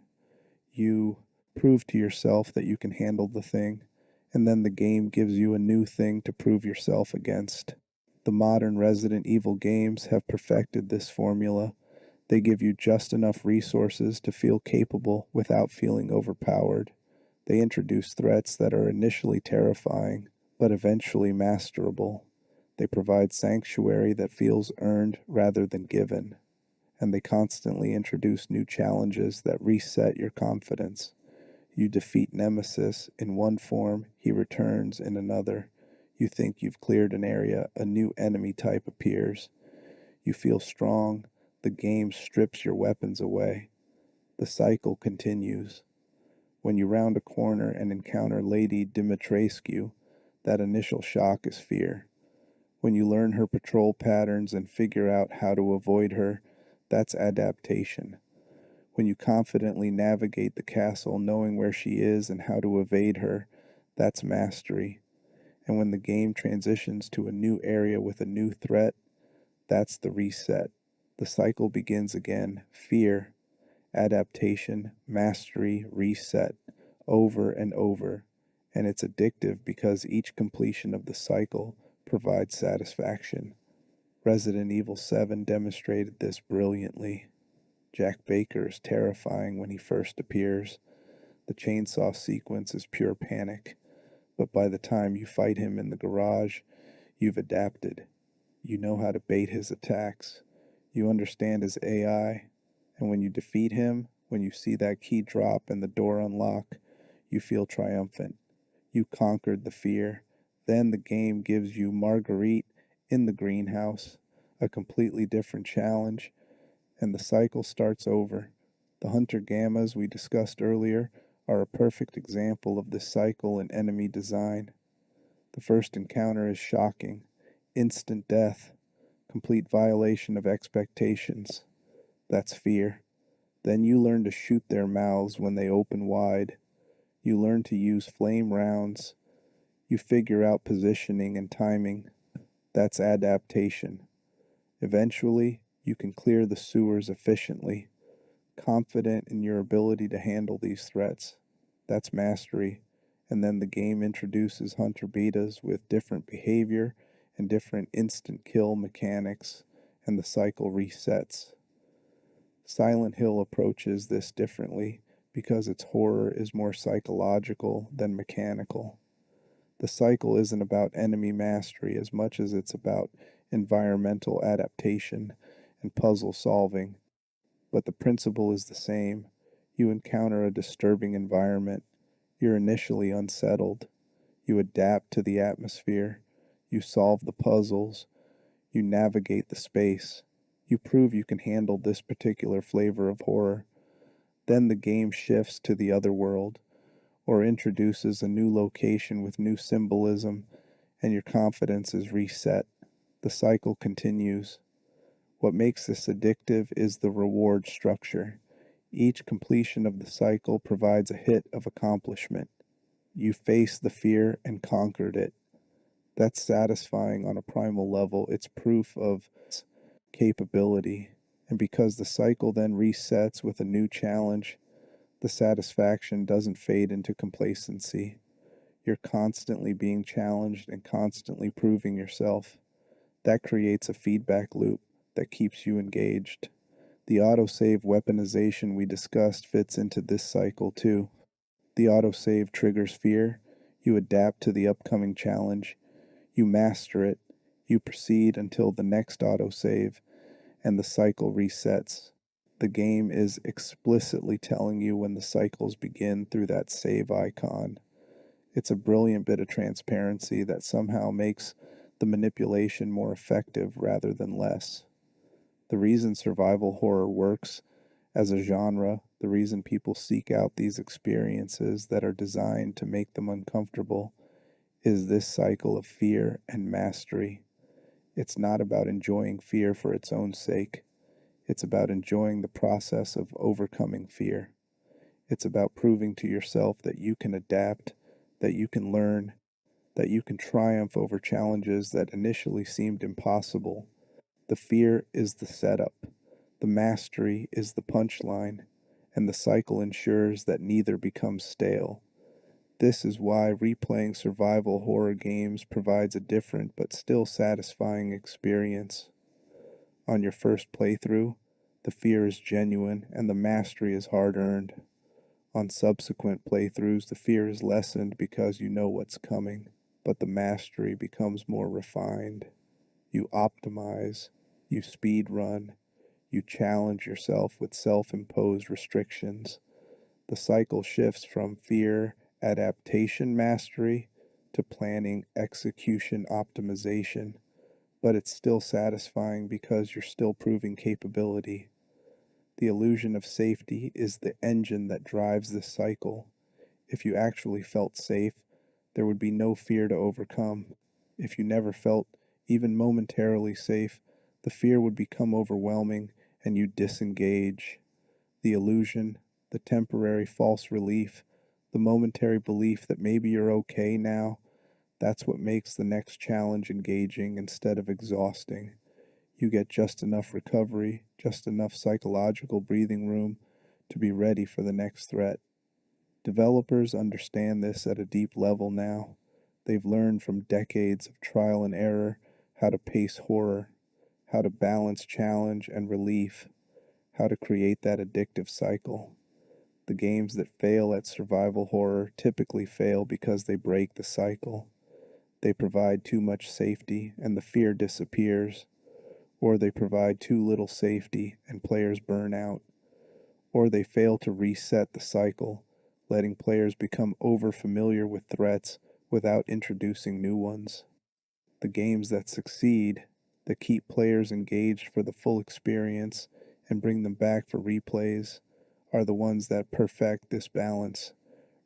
You prove to yourself that you can handle the thing, and then the game gives you a new thing to prove yourself against. The modern Resident Evil games have perfected this formula. They give you just enough resources to feel capable without feeling overpowered. They introduce threats that are initially terrifying, but eventually masterable. They provide sanctuary that feels earned rather than given. And they constantly introduce new challenges that reset your confidence. You defeat Nemesis in one form, he returns in another. You think you've cleared an area, a new enemy type appears. You feel strong, the game strips your weapons away. The cycle continues. When you round a corner and encounter Lady Dimitrescu, that initial shock is fear. When you learn her patrol patterns and figure out how to avoid her, that's adaptation. When you confidently navigate the castle knowing where she is and how to evade her, that's mastery. And when the game transitions to a new area with a new threat, that's the reset. The cycle begins again. Fear, adaptation, mastery, reset, over and over. And it's addictive because each completion of the cycle provides satisfaction. Resident Evil 7 demonstrated this brilliantly. Jack Baker is terrifying when he first appears. The chainsaw sequence is pure panic, but by the time you fight him in the garage, you've adapted. You know how to bait his attacks. You understand his AI, and when you defeat him, when you see that key drop and the door unlock, you feel triumphant. You conquered the fear. Then the game gives you Marguerite in the greenhouse, a completely different challenge, and the cycle starts over. The Hunter Gammas we discussed earlier are a perfect example of this cycle in enemy design. The first encounter is shocking, instant death, complete violation of expectations. That's fear. Then you learn to shoot their mouths when they open wide. You learn to use flame rounds. You figure out positioning and timing. That's adaptation. Eventually, you can clear the sewers efficiently, confident in your ability to handle these threats. That's mastery. And then the game introduces hunter betas with different behavior and different instant kill mechanics, and the cycle resets. Silent Hill approaches this differently because its horror is more psychological than mechanical. The cycle isn't about enemy mastery as much as it's about environmental adaptation and puzzle solving, but the principle is the same. You encounter a disturbing environment. You're initially unsettled. You adapt to the atmosphere. You solve the puzzles. You navigate the space. You prove you can handle this particular flavor of horror. Then the game shifts to the other world, or introduces a new location with new symbolism, and your confidence is reset. The cycle continues. What makes this addictive is the reward structure. Each completion of the cycle provides a hit of accomplishment. You face the fear and conquered it. That's satisfying on a primal level. It's proof of capability. And because the cycle then resets with a new challenge, the satisfaction doesn't fade into complacency. You're constantly being challenged and constantly proving yourself. That creates a feedback loop that keeps you engaged. The autosave weaponization we discussed fits into this cycle too. The autosave triggers fear. You adapt to the upcoming challenge. You master it. You proceed until the next autosave, and the cycle resets. The game is explicitly telling you when the cycles begin through that save icon. It's a brilliant bit of transparency that somehow makes the manipulation more effective rather than less. The reason survival horror works as a genre, the reason people seek out these experiences that are designed to make them uncomfortable, is this cycle of fear and mastery. It's not about enjoying fear for its own sake. It's about enjoying the process of overcoming fear. It's about proving to yourself that you can adapt, that you can learn, that you can triumph over challenges that initially seemed impossible. The fear is the setup, the mastery is the punchline, and the cycle ensures that neither becomes stale. This is why replaying survival horror games provides a different but still satisfying experience. On your first playthrough, the fear is genuine and the mastery is hard earned. On subsequent playthroughs, the fear is lessened because you know what's coming, but the mastery becomes more refined. You optimize, you speed run, you challenge yourself with self imposed restrictions. The cycle shifts from fear adaptation mastery to planning execution optimization, but it's still satisfying because you're still proving capability. The illusion of safety is the engine that drives this cycle. If you actually felt safe, there would be no fear to overcome. If you never felt even momentarily safe, the fear would become overwhelming and you'd disengage. The illusion, the temporary false relief, the momentary belief that maybe you're okay now, that's what makes the next challenge engaging instead of exhausting. You get just enough recovery, just enough psychological breathing room to be ready for the next threat. Developers understand this at a deep level now. They've learned from decades of trial and error how to pace horror, how to balance challenge and relief, how to create that addictive cycle. The games that fail at survival horror typically fail because they break the cycle. They provide too much safety and the fear disappears, or they provide too little safety and players burn out, or they fail to reset the cycle, letting players become overfamiliar with threats without introducing new ones. The games that succeed, that keep players engaged for the full experience and bring them back for replays, are the ones that perfect this balance.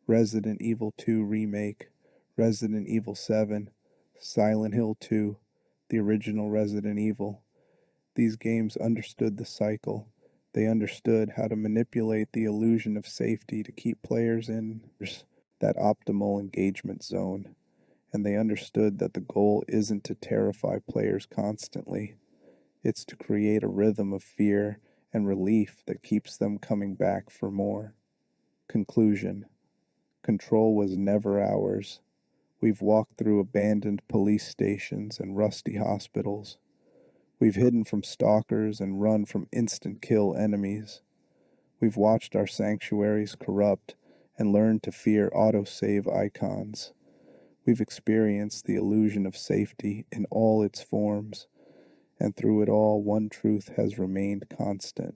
Resident Evil 2 Remake, Resident Evil 7, Silent Hill 2, the original Resident Evil. These games understood the cycle. They understood how to manipulate the illusion of safety to keep players in that optimal engagement zone. And they understood that the goal isn't to terrify players constantly, it's to create a rhythm of fear and relief that keeps them coming back for more. Conclusion: control was never ours. We've walked through abandoned police stations and rusty hospitals. We've hidden from stalkers and run from instant kill enemies. We've watched our sanctuaries corrupt and learned to fear autosave icons. We've experienced the illusion of safety in all its forms, and through it all, one truth has remained constant.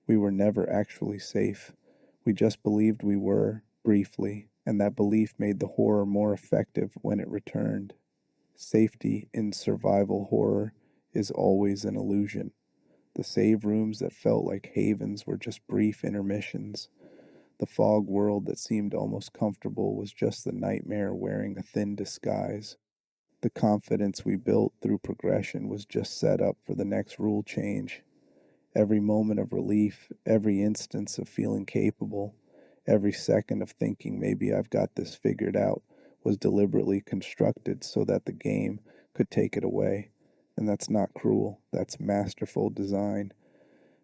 We were never actually safe. We just believed we were, briefly, and that belief made the horror more effective when it returned. Safety in survival horror is always an illusion. The save rooms that felt like havens were just brief intermissions. The fog world that seemed almost comfortable was just the nightmare wearing a thin disguise. The confidence we built through progression was just set up for the next rule change. Every moment of relief, every instance of feeling capable, every second of thinking maybe I've got this figured out was deliberately constructed so that the game could take it away. And that's not cruel, that's masterful design.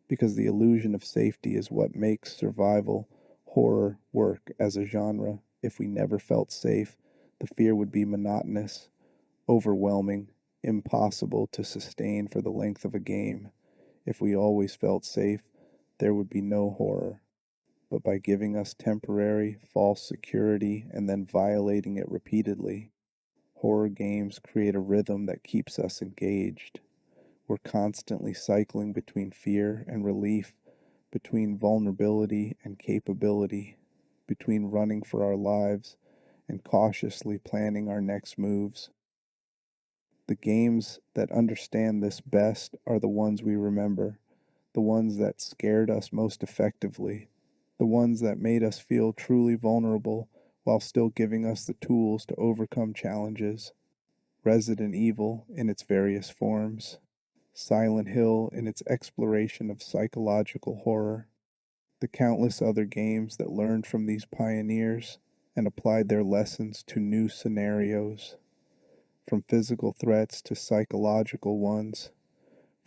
Because the illusion of safety is what makes survival horror work as a genre. If we never felt safe, the fear would be monotonous, overwhelming, impossible to sustain for the length of a game. If we always felt safe, there would be no horror. But by giving us temporary, false security and then violating it repeatedly, horror games create a rhythm that keeps us engaged. We're constantly cycling between fear and relief, between vulnerability and capability, between running for our lives and cautiously planning our next moves. The games that understand this best are the ones we remember, the ones that scared us most effectively, the ones that made us feel truly vulnerable while still giving us the tools to overcome challenges. Resident Evil in its various forms, Silent Hill in its exploration of psychological horror, the countless other games that learned from these pioneers and applied their lessons to new scenarios, from physical threats to psychological ones,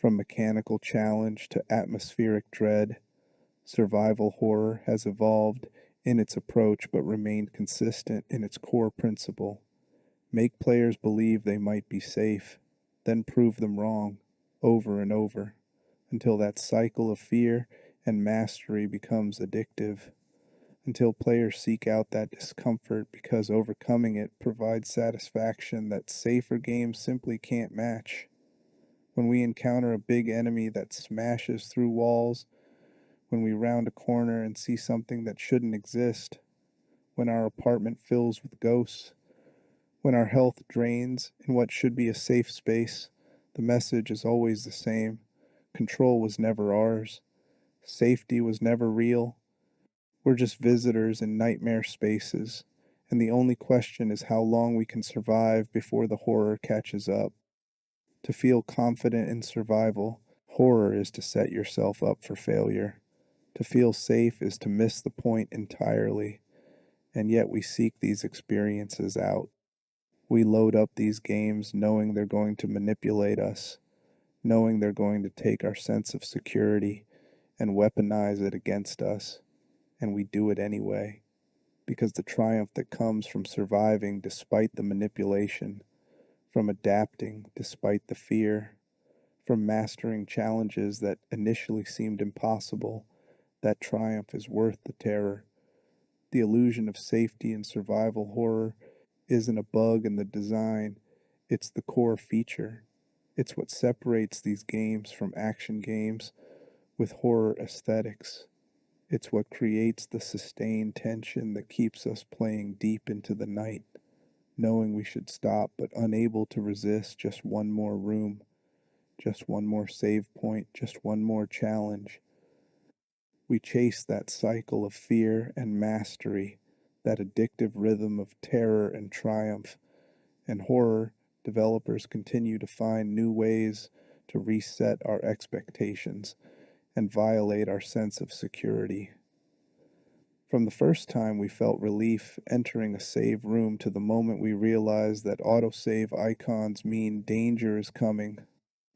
From mechanical challenge to atmospheric dread, survival horror has evolved in its approach but remained consistent in its core principle. Make players believe they might be safe, then prove them wrong over and over until that cycle of fear and mastery becomes addictive, until players seek out that discomfort because overcoming it provides satisfaction that safer games simply can't match. When we encounter a big enemy that smashes through walls, when we round a corner and see something that shouldn't exist, when our apartment fills with ghosts, when our health drains in what should be a safe space, the message is always the same. Control was never ours. Safety was never real. We're just visitors in nightmare spaces, and the only question is how long we can survive before the horror catches up. To feel confident in survival, horror is to set yourself up for failure. To feel safe is to miss the point entirely, and yet we seek these experiences out. We load up these games knowing they're going to manipulate us, knowing they're going to take our sense of security and weaponize it against us, and we do it anyway, because the triumph that comes from surviving despite the manipulation, from adapting despite the fear, from mastering challenges that initially seemed impossible, that triumph is worth the terror. The illusion of safety in survival horror isn't a bug in the design, it's the core feature. It's what separates these games from action games with horror aesthetics. It's what creates the sustained tension that keeps us playing deep into the night, knowing we should stop but unable to resist just one more room, just one more save point, just one more challenge. We chase that cycle of fear and mastery, that addictive rhythm of terror and triumph. And horror, developers continue to find new ways to reset our expectations and violate our sense of security. From the first time we felt relief entering a save room to the moment we realized that autosave icons mean danger is coming,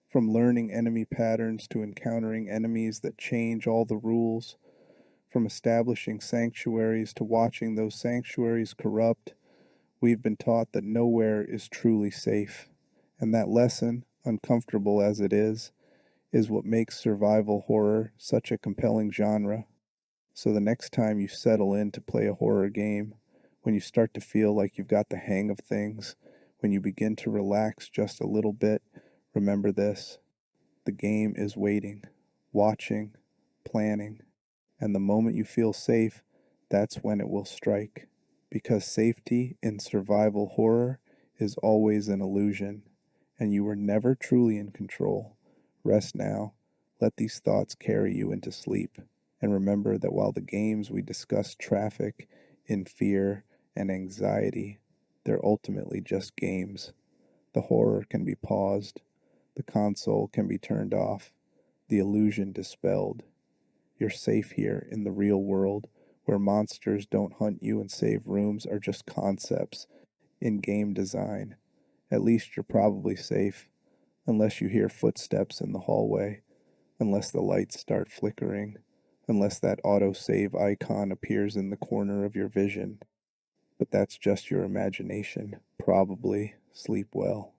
from learning enemy patterns to encountering enemies that change all the rules, from establishing sanctuaries to watching those sanctuaries corrupt, we've been taught that nowhere is truly safe. And that lesson, uncomfortable as it is what makes survival horror such a compelling genre. So the next time you settle in to play a horror game, when you start to feel like you've got the hang of things, when you begin to relax just a little bit, remember this: the game is waiting, watching, planning, and the moment you feel safe, that's when it will strike. Because safety in survival horror is always an illusion, and you were never truly in control. Rest now, let these thoughts carry you into sleep, and remember that while the games we discuss traffic in fear and anxiety, they're ultimately just games. The horror can be paused, the console can be turned off, the illusion dispelled. You're safe here in the real world, where monsters don't hunt you and save rooms are just concepts in game design. At least you're probably safe, unless you hear footsteps in the hallway, unless the lights start flickering, unless that autosave icon appears in the corner of your vision. But that's just your imagination. Probably. Sleep well.